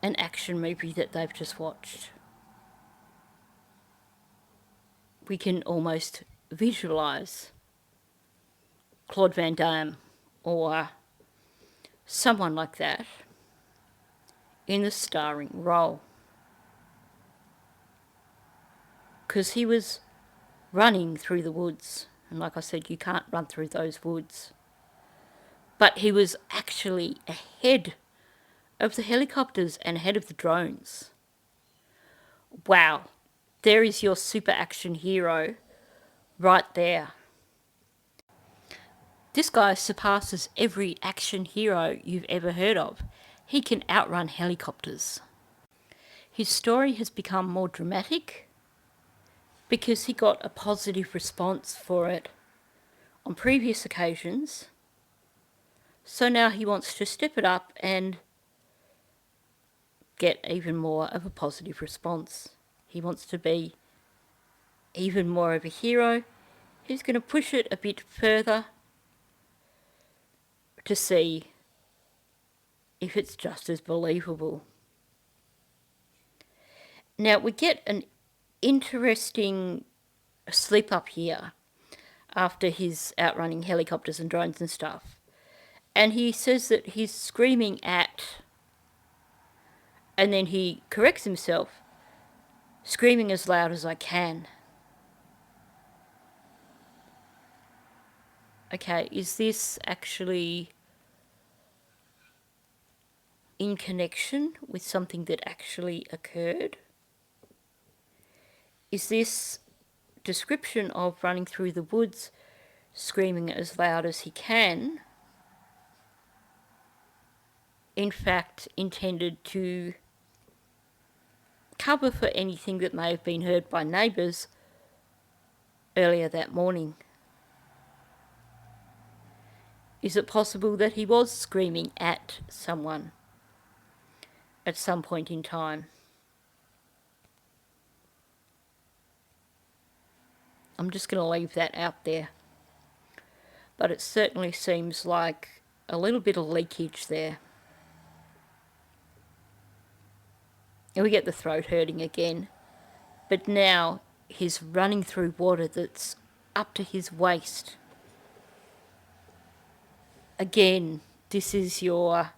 an action movie that they've just watched. We can almost visualise Claude Van Damme or someone like that in the starring role. Because he was running through the woods, and like I said, you can't run through those woods. But he was actually ahead of the helicopters and ahead of the drones. Wow, there is your super action hero right there. This guy surpasses every action hero you've ever heard of. He can outrun helicopters. His story has become more dramatic because he got a positive response for it on previous occasions. So now he wants to step it up and get even more of a positive response. He wants to be even more of a hero. He's going to push it a bit further to see if it's just as believable. Now we get an interesting slip up here after his outrunning helicopters and drones and stuff. And he says that he's screaming at, and then he corrects himself, screaming as loud as I can. Okay, is this actually in connection with something that actually occurred? Is this description of running through the woods, screaming as loud as he can, in fact intended to cover for anything that may have been heard by neighbours earlier that morning? Is it possible that he was screaming at someone at some point in time? I'm just going to leave that out there. But it certainly seems like a little bit of leakage there. And we get the throat hurting again. But now he's running through water that's up to his waist. Again, this is your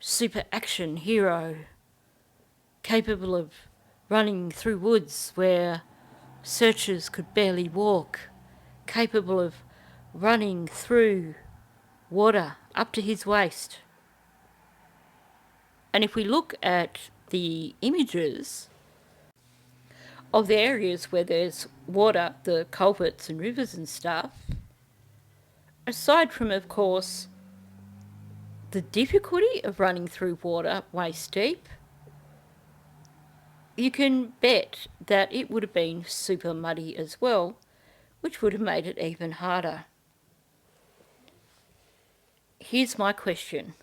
super action hero, capable of running through woods where searchers could barely walk, capable of running through water up to his waist. And if we look at the images of the areas where there's water, the culverts and rivers and stuff, aside from, of course, the difficulty of running through water waist deep, you can bet that it would have been super muddy as well, which would have made it even harder. Here's my question,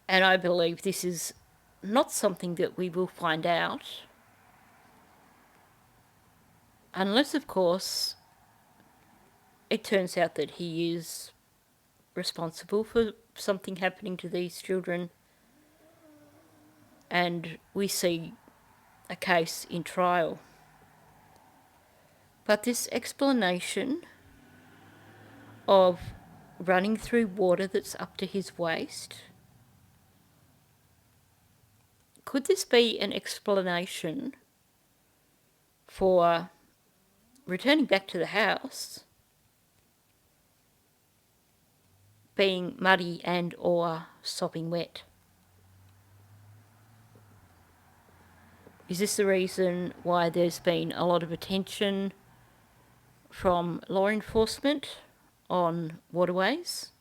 and I believe this is not something that we will find out, unless, of course, it turns out that he is responsible for something happening to these children, and we see a case in trial. But this explanation of running through water that's up to his waist, could this be an explanation for returning back to the house being muddy and or sopping wet? Is this the reason why there's been a lot of attention from law enforcement on waterways?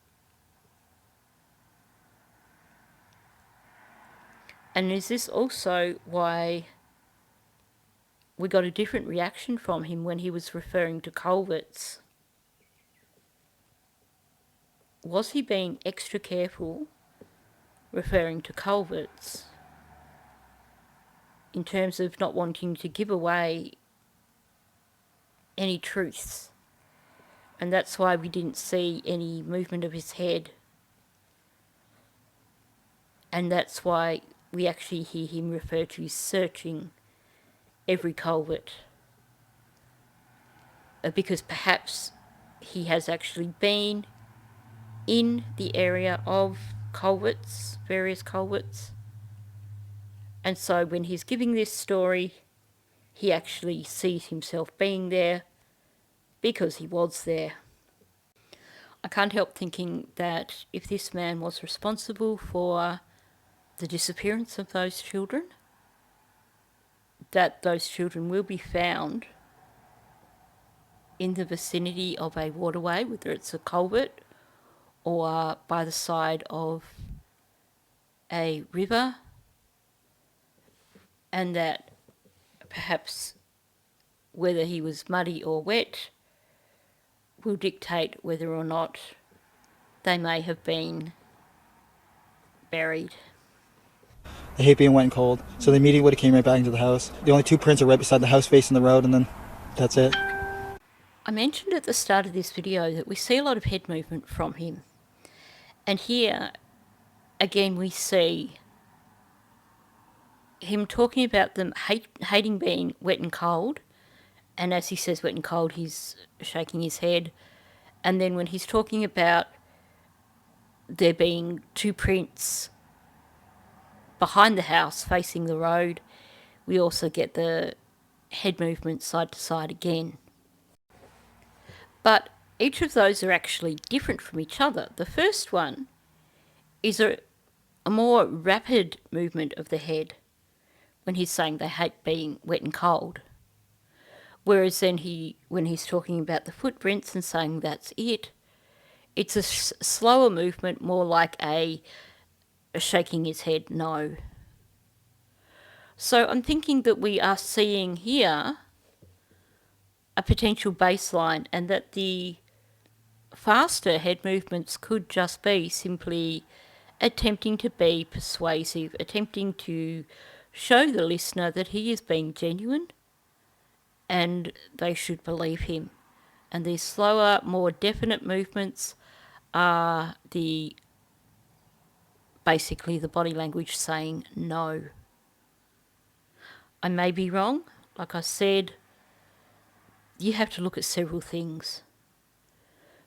And is this also why we got a different reaction from him when he was referring to culverts? Was he being extra careful referring to culverts in terms of not wanting to give away any truths? And that's why we didn't see any movement of his head. And that's why we actually hear him refer to searching every culvert. Because perhaps he has actually been in the area of culverts, various culverts. And so when he's giving this story, he actually sees himself being there because he was there. I can't help thinking that if this man was responsible for the disappearance of those children, that those children will be found in the vicinity of a waterway, whether it's a culvert or by the side of a river, and that perhaps whether he was muddy or wet will dictate whether or not they may have been buried. I hate being wet and cold, so they immediately would have came right back into the house. The only two prints are right beside the house facing the road, and then that's it. I mentioned at the start of this video that we see a lot of head movement from him. And here, again, we see him talking about them hating being wet and cold. And as he says wet and cold, he's shaking his head. And then when he's talking about there being two prints behind the house facing the road, we also get the head movement side to side again. But each of those are actually different from each other. The first one is a more rapid movement of the head when he's saying they hate being wet and cold. Whereas then when he's talking about the footprints and saying that's it, it's a slower movement, more like a shaking his head no. So I'm thinking that we are seeing here a potential baseline, and that the faster head movements could just be simply attempting to be persuasive, attempting to show the listener that he is being genuine and they should believe him. And these slower, more definite movements are basically the body language saying no. I may be wrong. Like I said, you have to look at several things.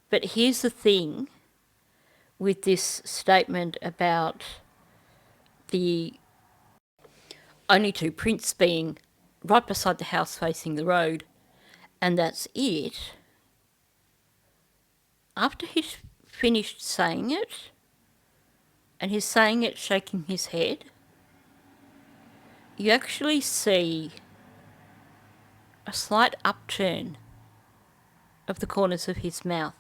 But here's the thing with this statement about the only two prints being right beside the house facing the road, and that's it. After he's finished saying it, and he's saying it shaking his head, you actually see a slight upturn of the corners of his mouth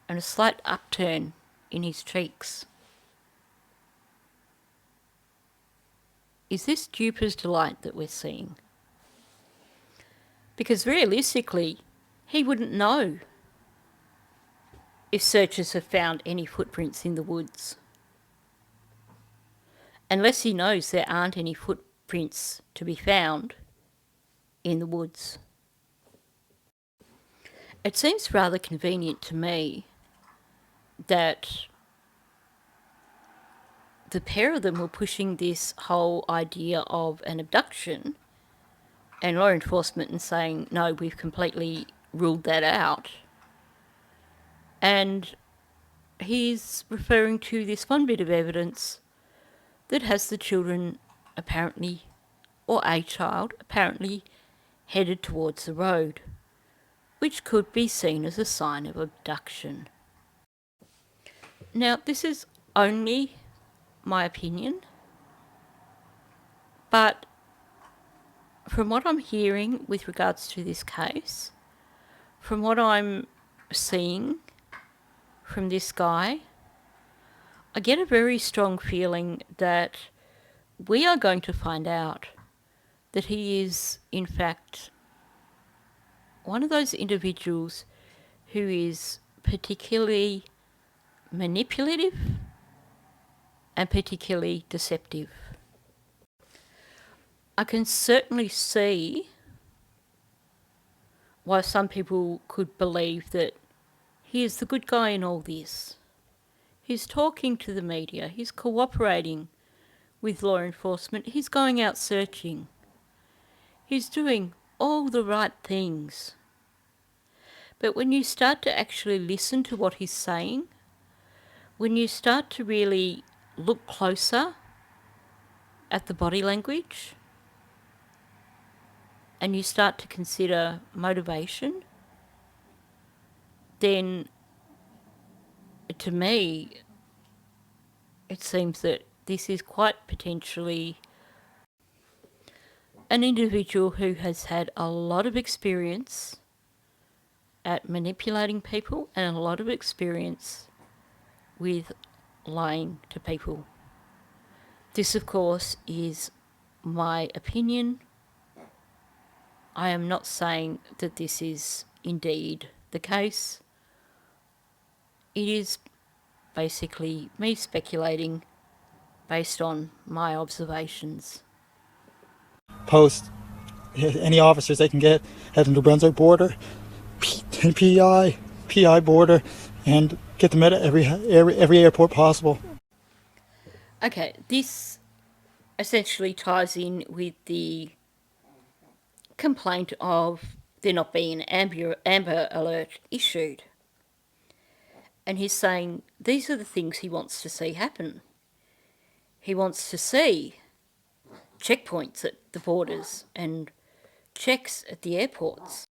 and a slight upturn in his cheeks. Is this duper's delight that we're seeing? Because realistically, he wouldn't know if searchers have found any footprints in the woods, unless he knows there aren't any footprints to be found in the woods. It seems rather convenient to me that the pair of them were pushing this whole idea of an abduction, and law enforcement and saying, no, we've completely ruled that out. And he's referring to this one bit of evidence that has the children apparently, or a child apparently, headed towards the road, which could be seen as a sign of abduction. Now, this is only my opinion, but from what I'm hearing with regards to this case, from what I'm seeing from this guy, I get a very strong feeling that we are going to find out that he is, in fact, one of those individuals who is particularly manipulative and particularly deceptive. I can certainly see why some people could believe that he is the good guy in all this. He's talking to the media, he's cooperating with law enforcement, he's going out searching, he's doing all the right things. But when you start to actually listen to what he's saying, when you start to really look closer at the body language, and you start to consider motivation, then to me it seems that this is quite potentially an individual who has had a lot of experience at manipulating people and a lot of experience with lying to people. This, of course, is my opinion. I am not saying that this is indeed the case. It is basically me speculating based on my observations. Post any officers they can get at the New Brunswick border, PI border, and get them at every airport possible. Okay, this essentially ties in with the complaint of there not being an amber alert issued. And he's saying these are the things he wants to see happen. He wants to see checkpoints at the borders and checks at the airports.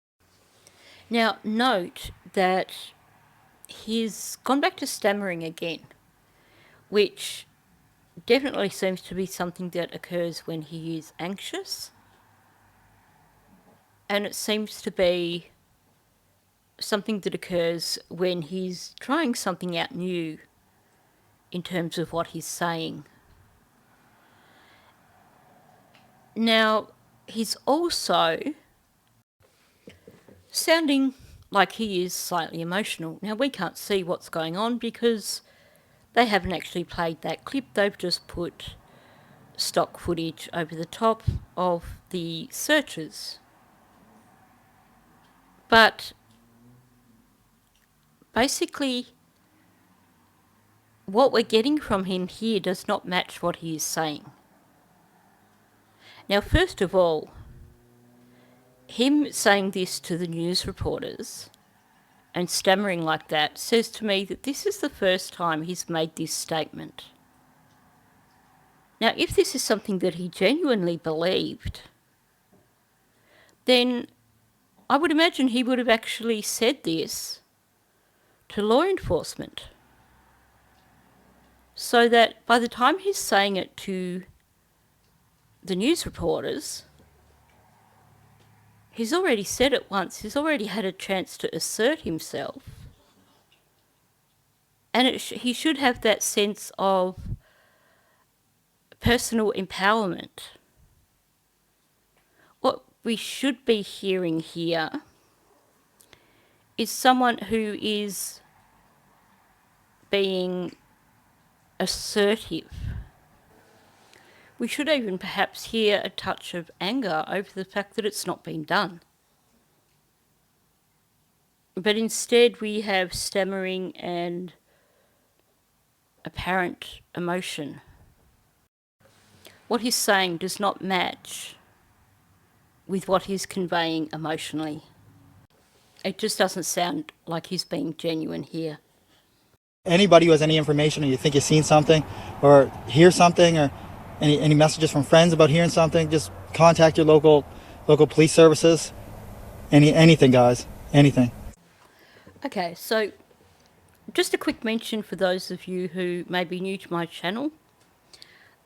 Now, note that he's gone back to stammering again, which definitely seems to be something that occurs when he is anxious. And it seems to be something that occurs when he's trying something out new in terms of what he's saying. Now, he's also sounding like he is slightly emotional. Now, we can't see what's going on because they haven't actually played that clip. They've just put stock footage over the top of the searches. But basically, what we're getting from him here does not match what he is saying. Now, first of all, him saying this to the news reporters and stammering like that says to me that this is the first time he's made this statement. Now, if this is something that he genuinely believed, then I would imagine he would have actually said this to law enforcement, so that by the time he's saying it to the news reporters, he's already said it once, he's already had a chance to assert himself, and he should have that sense of personal empowerment. What we should be hearing here is someone who is being assertive. We should even perhaps hear a touch of anger over the fact that it's not been done. But instead we have stammering and apparent emotion. What he's saying does not match with what he's conveying emotionally. It just doesn't sound like he's being genuine here. Anybody who has any information, or you think you've seen something or hear something, or any messages from friends about hearing something, just contact your local police services. Anything, guys, anything. Okay, so just a quick mention for those of you who may be new to my channel.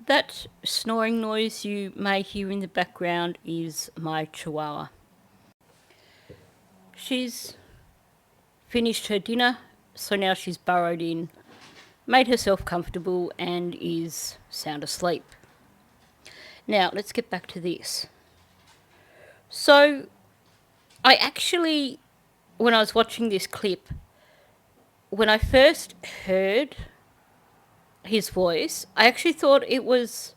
That snoring noise you may hear in the background is my chihuahua. She's finished her dinner, so now she's burrowed in, made herself comfortable, and is sound asleep. Now, let's get back to this. So, I actually, when I was watching this clip, when I first heard his voice, I actually thought it was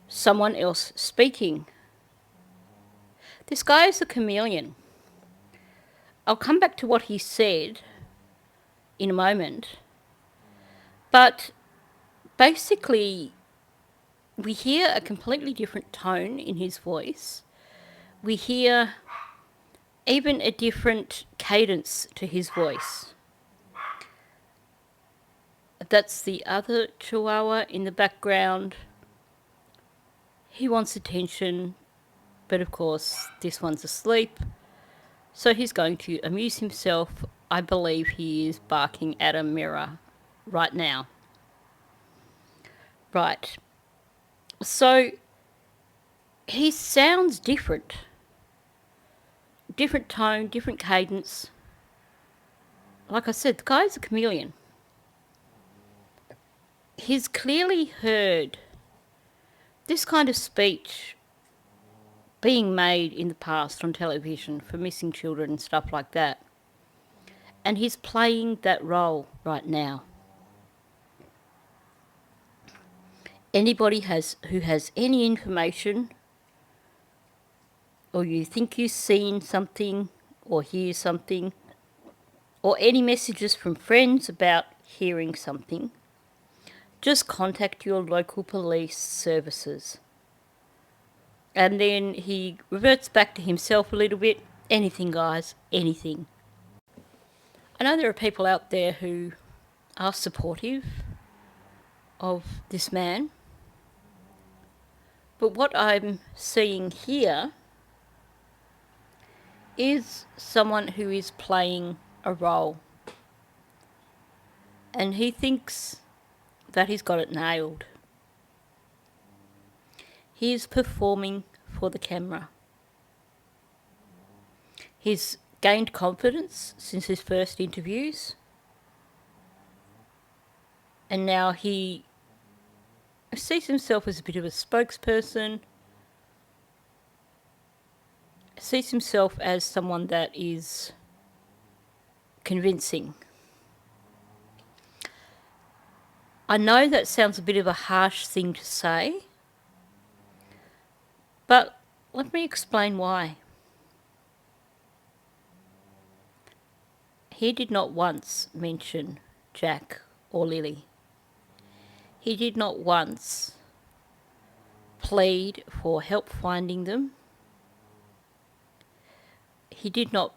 someone else speaking. This guy is a chameleon. I'll come back to what he said in a moment. But basically, we hear a completely different tone in his voice. We hear even a different cadence to his voice. That's the other chihuahua in the background. He wants attention, but of course this one's asleep. So he's going to amuse himself. I believe he is barking at a mirror right now. Right. So he sounds different. Different tone, different cadence. Like I said, the guy's a chameleon. He's clearly heard this kind of speech being made in the past on television for missing children and stuff like that. And he's playing that role right now. Anybody who has any information, or you think you've seen something or hear something, or any messages from friends about hearing something, just contact your local police services. And then he reverts back to himself a little bit. Anything, guys, anything. I know there are people out there who are supportive of this man, but what I'm seeing here is someone who is playing a role, and he thinks that he's got it nailed. He is performing for the camera. He's gained confidence since his first interviews, and now he sees himself as a bit of a spokesperson, sees himself as someone that is convincing. I know that sounds a bit of a harsh thing to say, but let me explain why. He did not once mention Jack or Lily. He did not once plead for help finding them. He did not.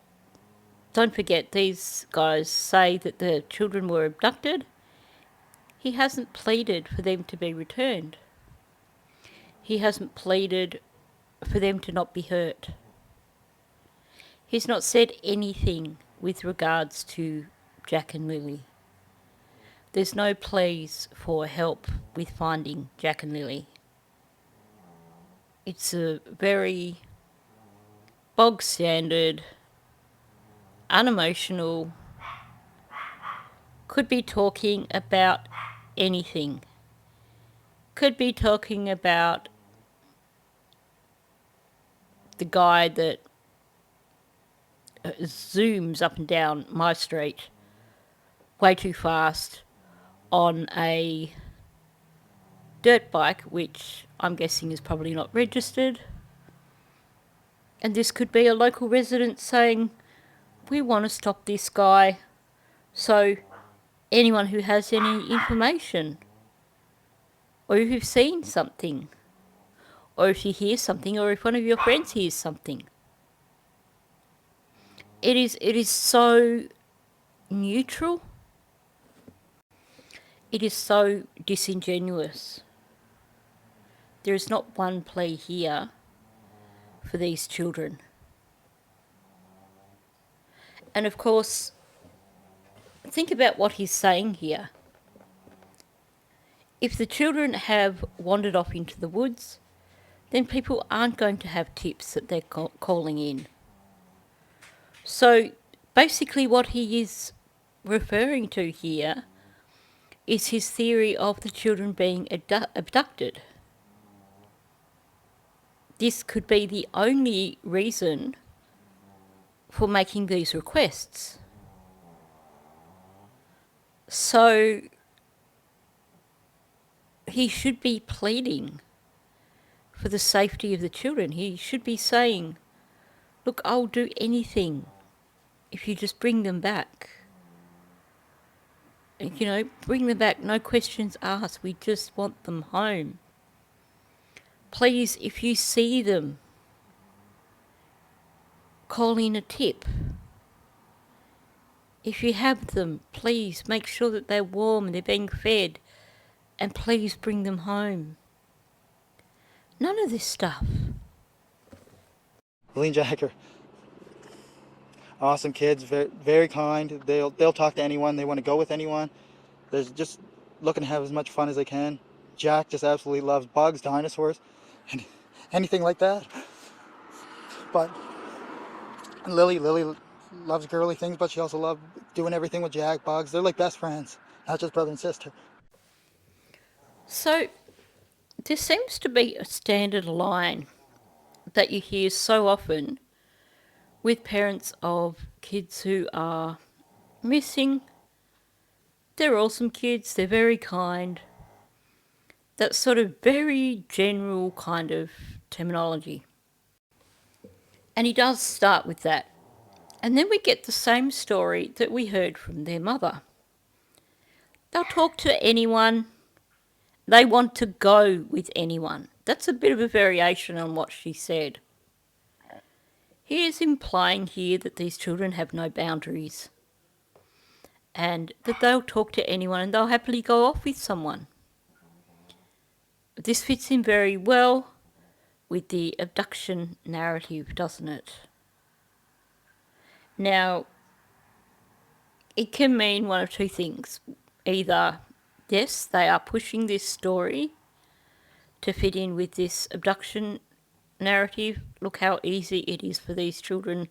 Don't forget, these guys say that the children were abducted. He hasn't pleaded for them to be returned. He hasn't pleaded for them to not be hurt. He's not said anything with regards to Jack and Lily. There's no pleas for help with finding Jack and Lily. It's a very bog standard, unemotional, could be talking about anything. Could be talking about the guy that zooms up and down my street way too fast on a dirt bike, which I'm guessing is probably not registered. And this could be a local resident saying, we want to stop this guy. So anyone who has any information, or if you've seen something, or if you hear something, or if one of your friends hears something. It is so neutral. It is so disingenuous. There is not one plea here for these children. And of course, think about what he's saying here. If the children have wandered off into the woods, then people aren't going to have tips that they're calling in. So basically what he is referring to here is his theory of the children being abducted. This could be the only reason for making these requests. So he should be pleading for the safety of the children. He should be saying, look, I'll do anything if you just bring them back. You know, bring them back, no questions asked. We just want them home. Please, if you see them, call in a tip. If you have them, please make sure that they're warm and they're being fed, and please bring them home. None of this stuff. Lily and Jack are awesome kids, very, very kind. They'll talk to anyone. They want to go with anyone. They're just looking to have as much fun as they can. Jack just absolutely loves bugs, dinosaurs, and anything like that. But Lily loves girly things, but she also loves doing everything with Jack, bugs. They're like best friends, not just brother and sister. So there seems to be a standard line that you hear so often with parents of kids who are missing. They're awesome kids, they're very kind. That sort of very general kind of terminology. And he does start with that. And then we get the same story that we heard from their mother. They'll talk to anyone. They want to go with anyone. That's a bit of a variation on what she said. He is implying here that these children have no boundaries, and that they'll talk to anyone and they'll happily go off with someone. This fits in very well with the abduction narrative, doesn't it? Now, it can mean one of two things. Either, yes, they are pushing this story to fit in with this abduction narrative. Look how easy it is for these children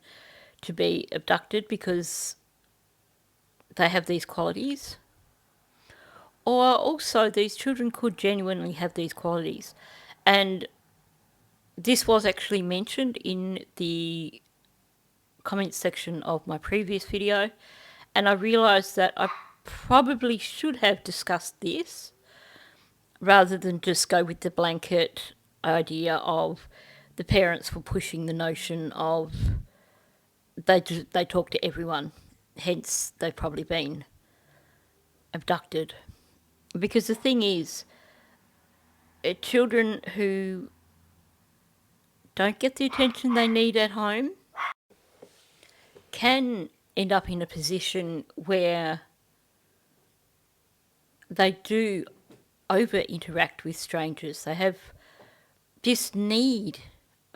to be abducted because they have these qualities. Or also, these children could genuinely have these qualities. And this was actually mentioned in the comments section of my previous video, and I realised that I probably should have discussed this rather than just go with the blanket idea of the parents were pushing the notion of they talk to everyone, hence they've probably been abducted. Because the thing is, children who don't get the attention they need at home can end up in a position where they do over interact with strangers. They have this need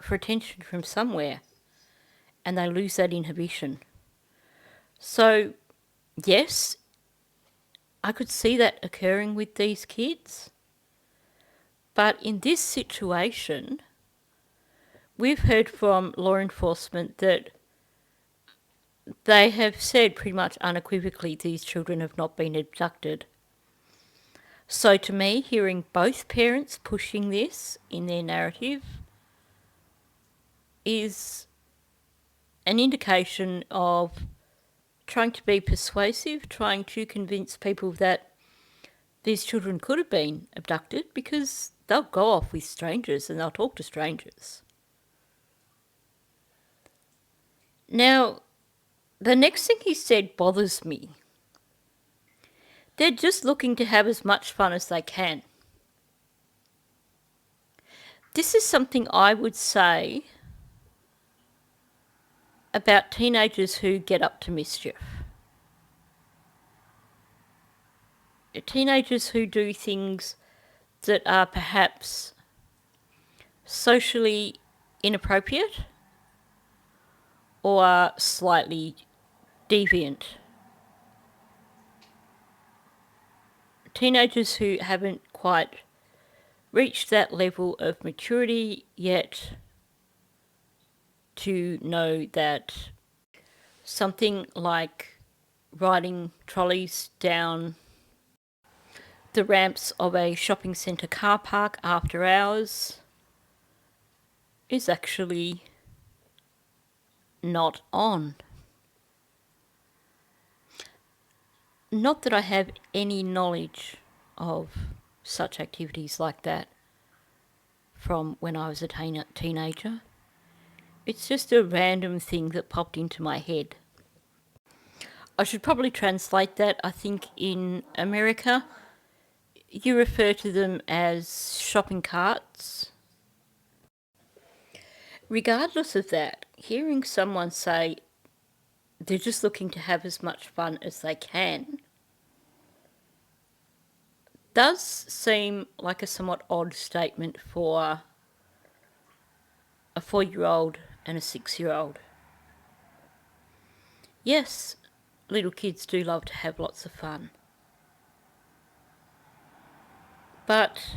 for attention from somewhere and they lose that inhibition. So, yes, I could see that occurring with these kids. But in this situation, we've heard from law enforcement that they have said pretty much unequivocally these children have not been abducted. So to me, hearing both parents pushing this in their narrative is an indication of trying to be persuasive, trying to convince people that these children could have been abducted because they'll go off with strangers and they'll talk to strangers. Now, the next thing he said bothers me. They're just looking to have as much fun as they can. This is something I would say about teenagers who get up to mischief. Teenagers who do things that are perhaps socially inappropriate or slightly deviant. Teenagers who haven't quite reached that level of maturity yet to know that something like riding trolleys down the ramps of a shopping centre car park after hours is actually not on. Not that I have any knowledge of such activities like that from when I was a teenager. It's just a random thing that popped into my head. I should probably translate that. I think in America you refer to them as shopping carts. Regardless of that, hearing someone say they're just looking to have as much fun as they can does seem like a somewhat odd statement for a 4-year-old and a 6-year-old. Yes, little kids do love to have lots of fun. But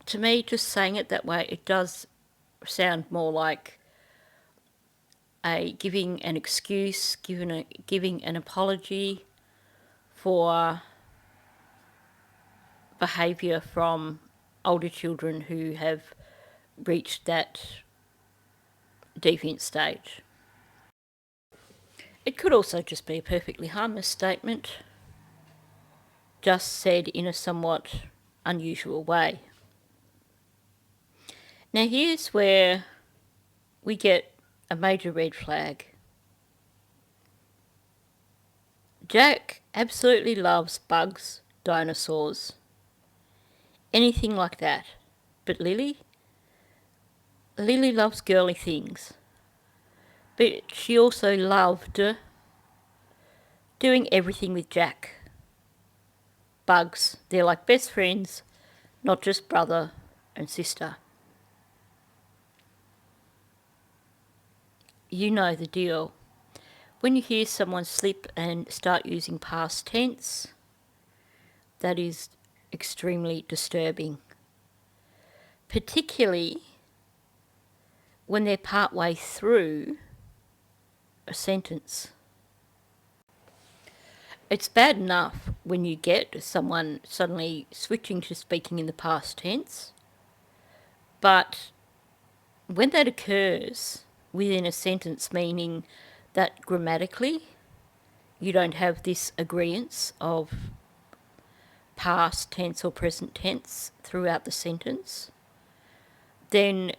to me, just saying it that way, it does sound more like giving an excuse, giving an apology for behaviour from older children who have reached that deviant stage. It could also just be a perfectly harmless statement, just said in a somewhat unusual way. Now here's where we get a major red flag. Jack absolutely loves bugs, dinosaurs, anything like that. But Lily loves girly things. But she also loved doing everything with Jack. Bugs, they're like best friends, not just brother and sister. You know the deal. When you hear someone slip and start using past tense, that is extremely disturbing, particularly when they're partway through a sentence. It's bad enough when you get someone suddenly switching to speaking in the past tense, but when that occurs within a sentence, meaning that grammatically you don't have this agreeance of past tense or present tense throughout the sentence, then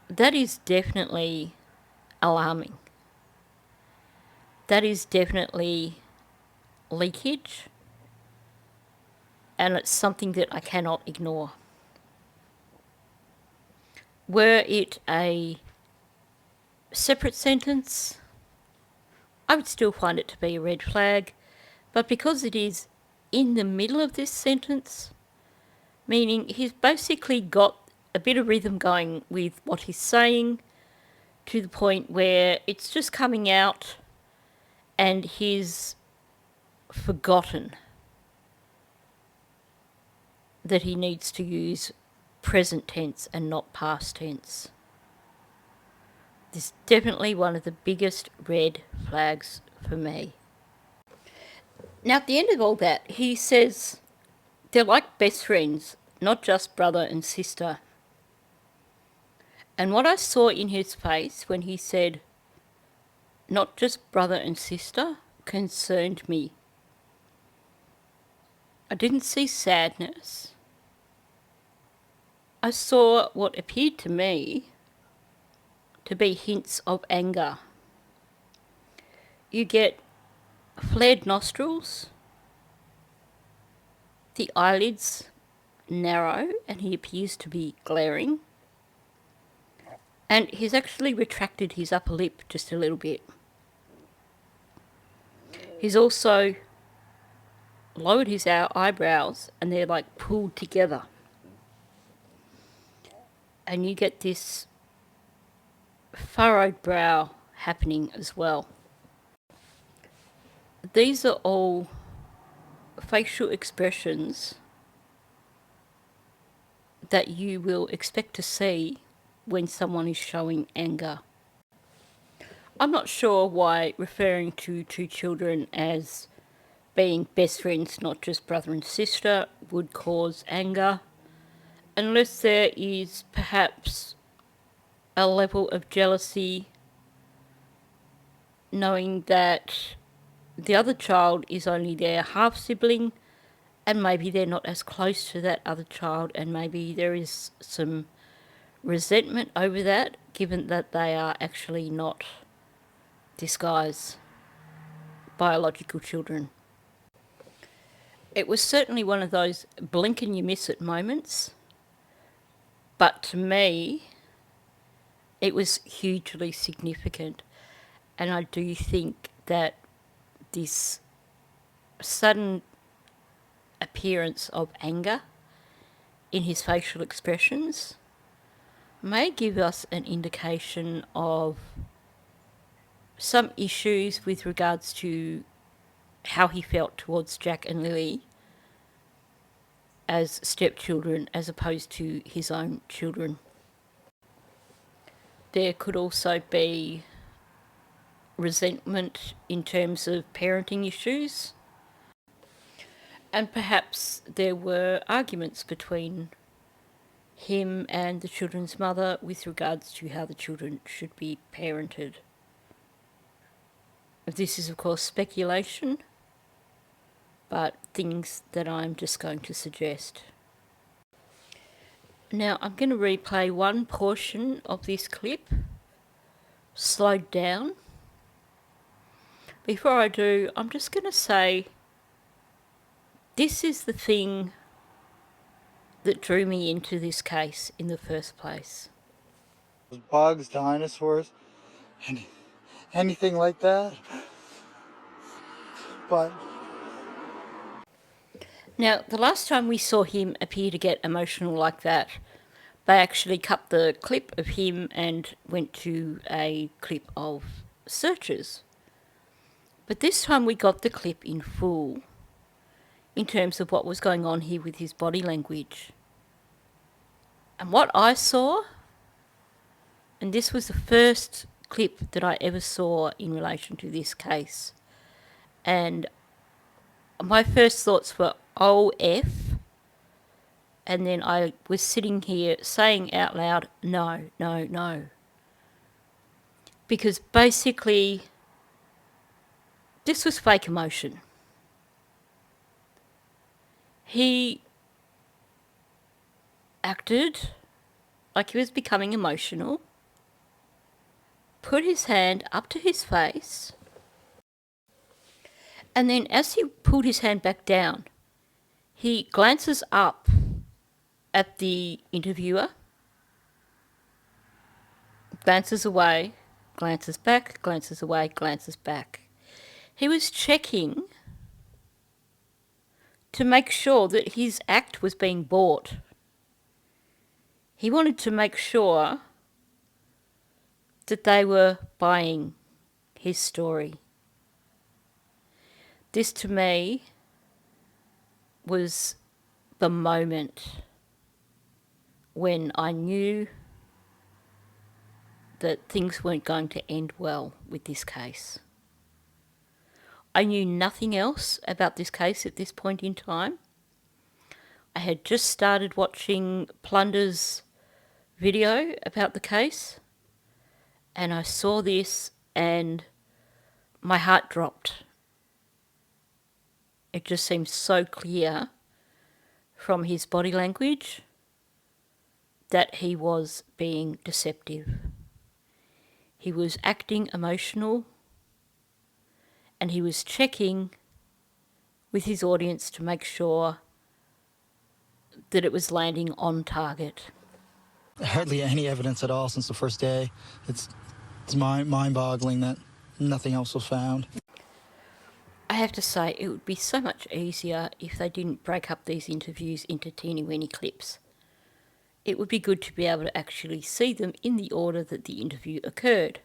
that is definitely alarming. That is definitely leakage, and it's something that I cannot ignore. Were it a separate sentence, I would still find it to be a red flag, but because it is in the middle of this sentence, meaning he's basically got a bit of rhythm going with what he's saying to the point where it's just coming out and he's forgotten that he needs to use present tense and not past tense. This is definitely one of the biggest red flags for me. Now, at the end of all that, he says they're like best friends, not just brother and sister. And what I saw in his face when he said, not just brother and sister, concerned me. I didn't see sadness. I saw what appeared to me to be hints of anger. You get flared nostrils, the eyelids narrow, and he appears to be glaring. And he's actually retracted his upper lip just a little bit. He's also lowered his eyebrows, and they're like pulled together. And you get this furrowed brow happening as well. These are all facial expressions that you will expect to see when someone is showing anger. I'm not sure why referring to two children as being best friends, not just brother and sister, would cause anger, unless there is perhaps a level of jealousy, knowing that the other child is only their half sibling, and maybe they're not as close to that other child, and maybe there is some resentment over that, given that they are actually not this guy's biological children. It was certainly one of those blink and you miss it moments, but to me, it was hugely significant, and I do think that this sudden appearance of anger in his facial expressions may give us an indication of some issues with regards to how he felt towards Jack and Lily as stepchildren as opposed to his own children. There could also be resentment in terms of parenting issues, and perhaps there were arguments between him and the children's mother with regards to how the children should be parented. This is, of course, speculation, but things that I'm just going to suggest. Now, I'm going to replay one portion of this clip, slowed down. Before I do, I'm just going to say this is the thing that drew me into this case in the first place. Bugs, dinosaurs, anything like that. But now, the last time we saw him appear to get emotional like that, they actually cut the clip of him and went to a clip of searches. But this time we got the clip in full. in terms of what was going on here with his body language. And what I saw, and this was the first clip that I ever saw in relation to this case, and my first thoughts were, oh, F. And then I was sitting here saying out loud, no, no, no. Because basically, this was fake emotion. He acted like he was becoming emotional, put his hand up to his face, and then as he pulled his hand back down, he glances up at the interviewer, glances away, glances back, glances away, glances back. He was checking to make sure that his act was being bought. He wanted to make sure that they were buying his story. This, to me, was the moment when I knew that things weren't going to end well with this case. I knew nothing else about this case at this point in time. I had just started watching Plunder's video about the case, and I saw this and my heart dropped. It just seemed so clear from his body language that he was being deceptive. He was acting emotional, and he was checking with his audience to make sure that it was landing on target. Hardly any evidence at all since the first day. It's mind-boggling that nothing else was found. I have to say, it would be so much easier if they didn't break up these interviews into teeny-weeny clips. It would be good to be able to actually see them in the order that the interview occurred.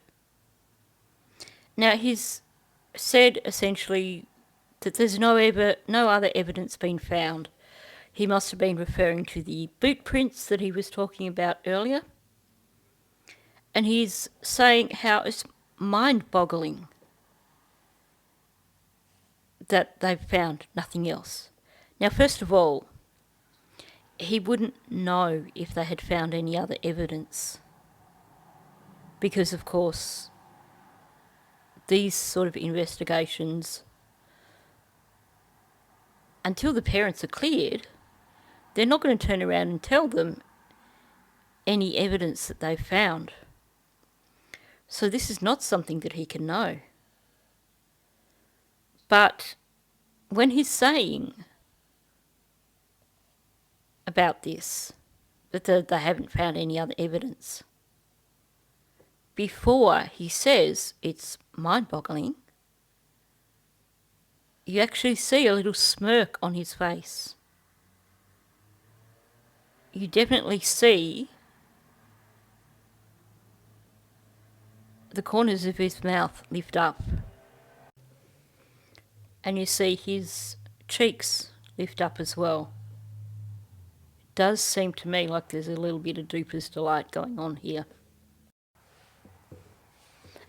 Now, he's said essentially that there's no other evidence been found. He must have been referring to the boot prints that he was talking about earlier. And he's saying how it's mind-boggling that they've found nothing else. Now, first of all, he wouldn't know if they had found any other evidence, because, of course, these sort of investigations, until the parents are cleared, they're not going to turn around and tell them any evidence that they've found. So this is not something that he can know. But when he's saying about this, that they haven't found any other evidence, before he says it's mind-boggling, you actually see a little smirk on his face. You definitely see the corners of his mouth lift up. And you see his cheeks lift up as well. It does seem to me like there's a little bit of duper's delight going on here.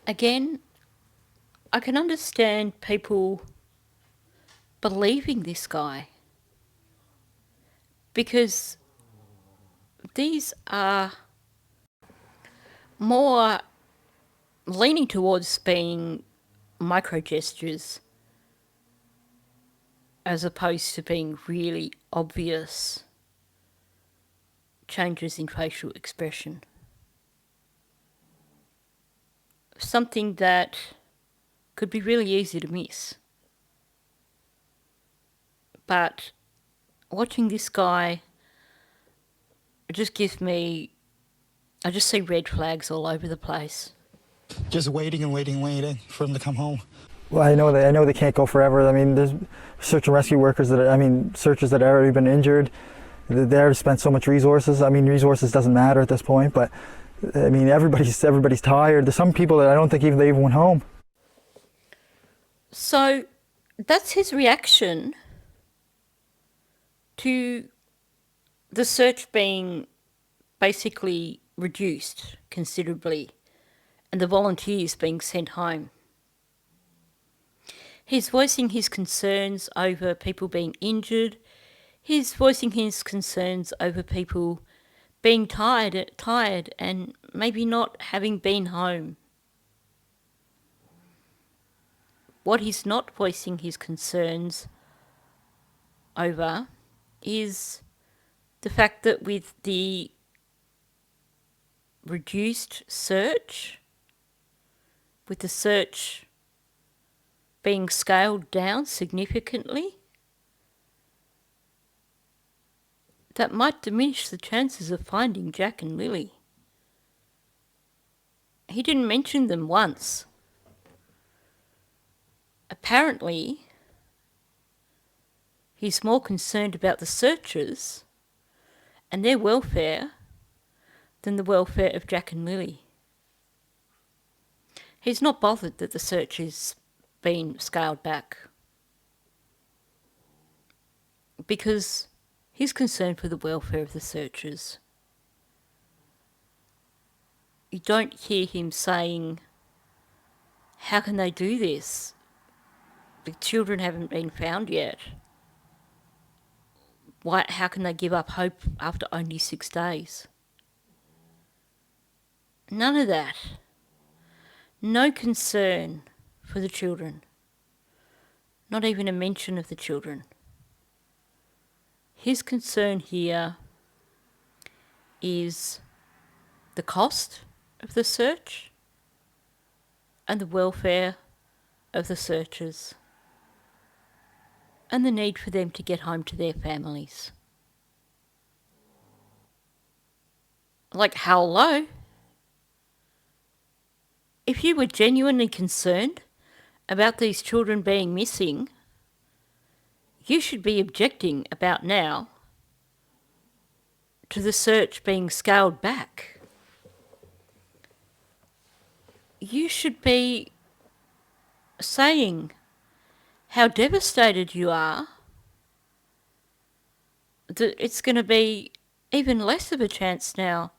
Again, I can understand people believing this guy, because these are more leaning towards being micro gestures as opposed to being really obvious changes in facial expression. Something that could be really easy to miss. But watching this guy, it just gives me, I just see red flags all over the place. Just waiting and waiting and waiting for them to come home. Well, I know they can't go forever. I mean, there's search and rescue workers searchers that have already been injured. They already spent so much resources. I mean, resources doesn't matter at this point, but I mean, everybody's tired. There's some people that I don't think they even went home. So that's his reaction to the search being basically reduced considerably and the volunteers being sent home. He's voicing his concerns over people being injured. He's voicing his concerns over people being tired and maybe not having been home. What he's not voicing his concerns over is the fact that with the reduced search, with the search being scaled down significantly, that might diminish the chances of finding Jack and Lily. He didn't mention them once. Apparently, he's more concerned about the searchers and their welfare than the welfare of Jack and Lily. He's not bothered that the search has been scaled back because he's concerned for the welfare of the searchers. You don't hear him saying, how can they do this? The children haven't been found yet. How can they give up hope after only 6 days? None of that. No concern for the children. Not even a mention of the children. His concern here is the cost of the search and the welfare of the searchers and the need for them to get home to their families. Like, hello? If you were genuinely concerned about these children being missing, you should be objecting about now to the search being scaled back. You should be saying how devastated you are that it's going to be even less of a chance now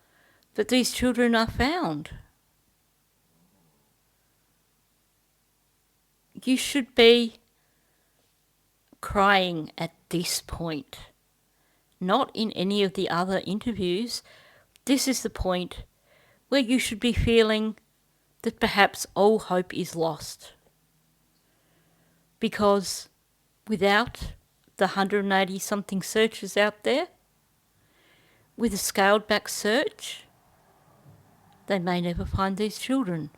that these children are found. You should be crying at this point, not in any of the other interviews. This is the point where you should be feeling that perhaps all hope is lost. Because without the 180-something searchers out there, with a scaled back search, they may never find these children.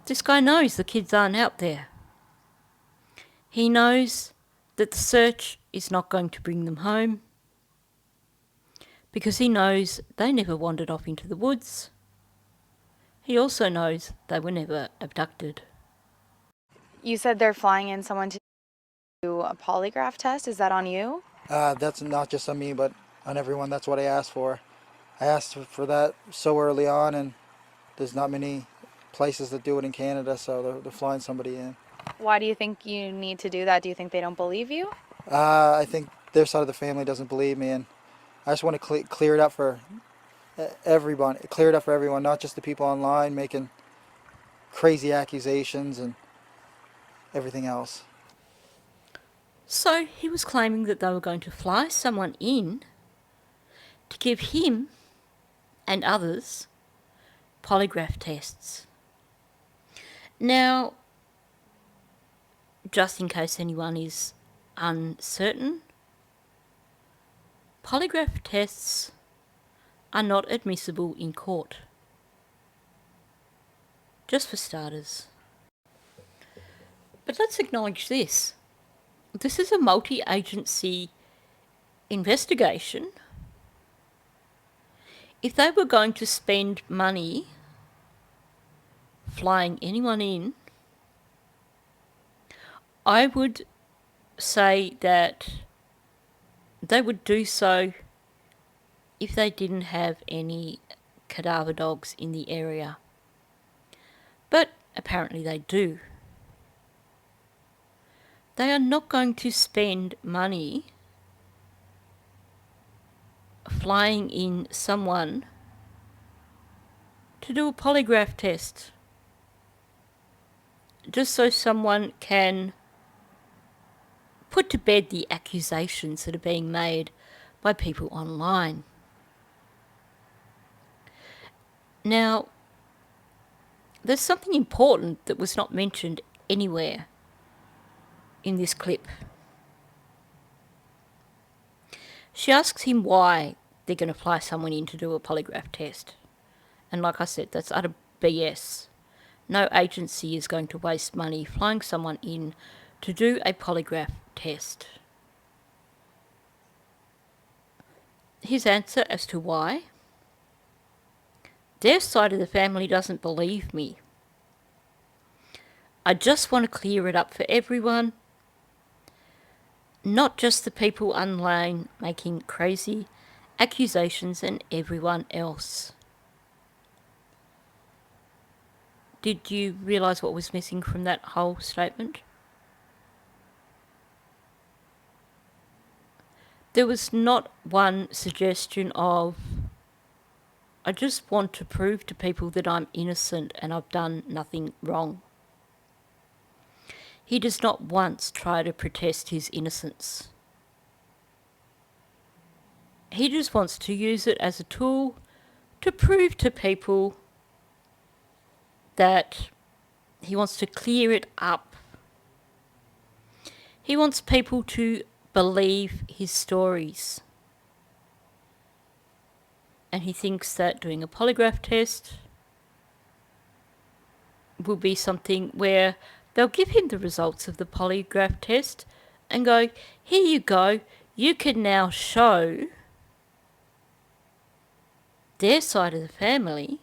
This guy knows the kids aren't out there. He knows that the search is not going to bring them home because he knows they never wandered off into the woods. He also knows they were never abducted. You said they're flying in someone to do a polygraph test. Is that on you? That's not just on me, but on everyone. That's what I asked for. I asked for that so early on, and there's not many places that do it in Canada, so they're flying somebody in. Why do you think you need to do that? Do you think they don't believe you? I think their side of the family doesn't believe me, and I just want to clear it up for everyone. Clear it up for everyone, not just the people online making crazy accusations and everything else. So he was claiming that they were going to fly someone in to give him and others polygraph tests. Now, just in case anyone is uncertain, polygraph tests are not admissible in court. Just for starters. But let's acknowledge this. This is a multi-agency investigation. If they were going to spend money flying anyone in, I would say that they would do so if they didn't have any cadaver dogs in the area. But apparently they do. They are not going to spend money flying in someone to do a polygraph test just so someone can put to bed the accusations that are being made by people online. Now, there's something important that was not mentioned anywhere in this clip. She asks him why they're going to fly someone in to do a polygraph test. And like I said, that's utter BS. No agency is going to waste money flying someone in to do a polygraph test. His answer as to why: their side of the family doesn't believe me. I just want to clear it up for everyone, not just the people online making crazy accusations and everyone else. Did you realise what was missing from that whole statement? There was not one suggestion of, I just want to prove to people that I'm innocent and I've done nothing wrong. He does not once try to protest his innocence. He just wants to use it as a tool to prove to people that he wants to clear it up. He wants people to believe his stories. And he thinks that doing a polygraph test will be something where they'll give him the results of the polygraph test and go, here you go, you can now show their side of the family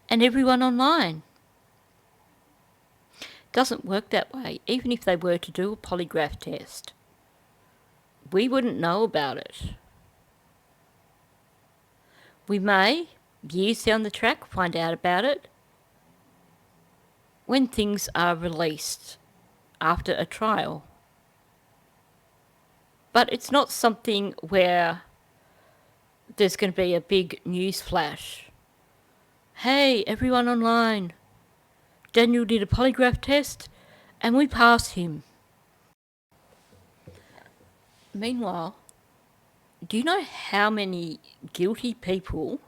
and everyone online. Doesn't work that way. Even if they were to do a polygraph test, we wouldn't know about it. We may, years down the track, find out about it when things are released after a trial. But it's not something where there's going to be a big news flash. Hey, everyone online, Daniel did a polygraph test and we passed him. Meanwhile, do you know how many guilty people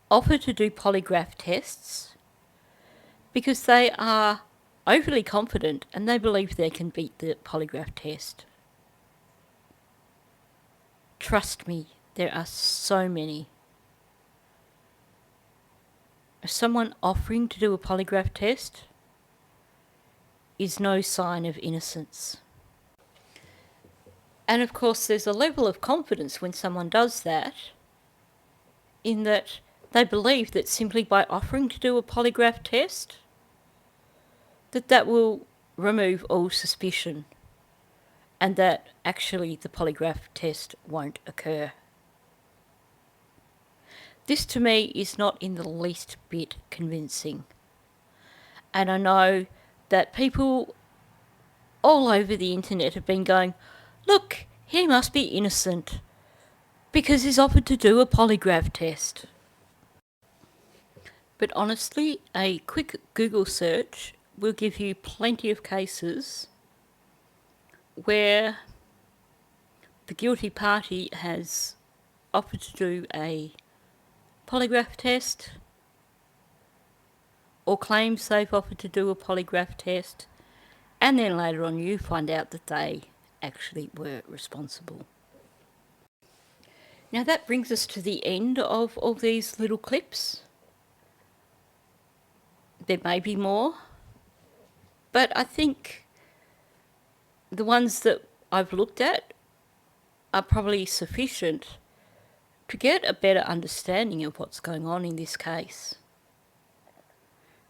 offer to do polygraph tests because they are overly confident and they believe they can beat the polygraph test? Trust me, there are so many. Someone offering to do a polygraph test is no sign of innocence. And of course, there's a level of confidence when someone does that, in that they believe that simply by offering to do a polygraph test, that will remove all suspicion, and that actually the polygraph test won't occur. This to me is not in the least bit convincing. And I know that people all over the internet have been going, look, he must be innocent because he's offered to do a polygraph test. But honestly, a quick Google search will give you plenty of cases where the guilty party has offered to do a polygraph test or claims they've offered to do a polygraph test, and then later on you find out that they actually were responsible. Now that brings us to the end of all these little clips. There may be more, but I think the ones that I've looked at are probably sufficient to get a better understanding of what's going on in this case.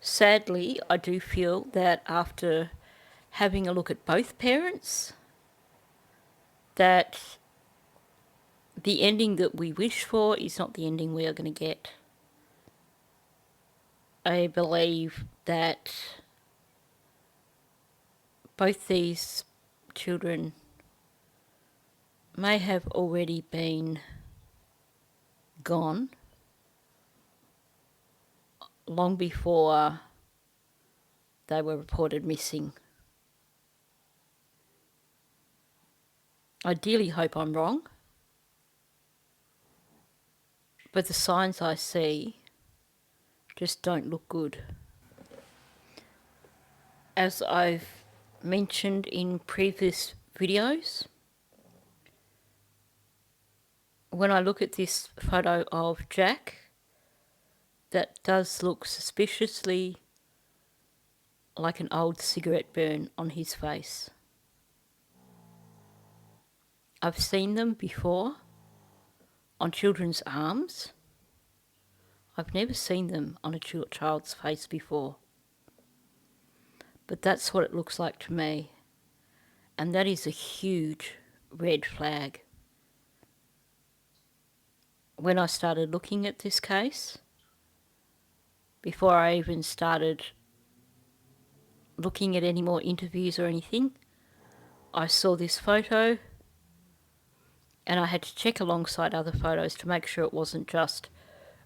Sadly, I do feel that after having a look at both parents, that the ending that we wish for is not the ending we are going to get. I believe that both these children may have already been gone long before they were reported missing. I dearly hope I'm wrong, but the signs I see just don't look good. As I've mentioned in previous videos, when I look at this photo of Jack, that does look suspiciously like an old cigarette burn on his face. I've seen them before on children's arms. I've never seen them on a child's face before. But that's what it looks like to me. And that is a huge red flag. When I started looking at this case, before I even started looking at any more interviews or anything, I saw this photo and I had to check alongside other photos to make sure it wasn't just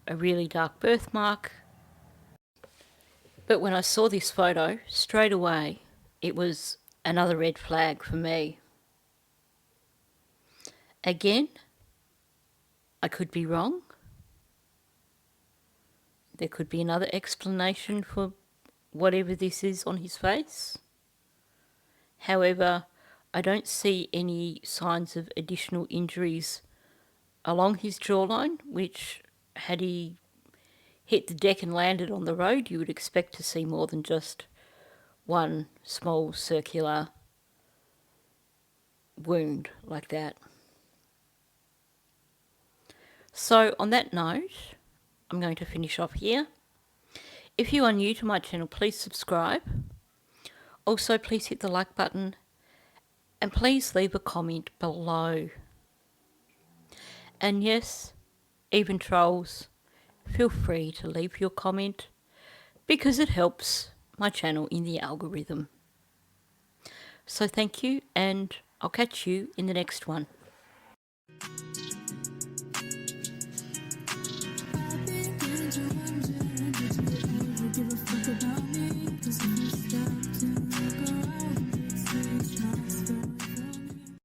a really dark birthmark. But when I saw this photo, straight away, it was another red flag for me. Again, I could be wrong. There could be another explanation for whatever this is on his face. However, I don't see any signs of additional injuries along his jawline, which, had he hit the deck and landed on the road, you would expect to see more than just one small circular wound like that. So on that note, I'm going to finish off here. If you are new to my channel, please subscribe. Also, please hit the like button and please leave a comment below. And yes, even trolls, feel free to leave your comment because it helps my channel in the algorithm. So thank you, and I'll catch you in the next one. I've been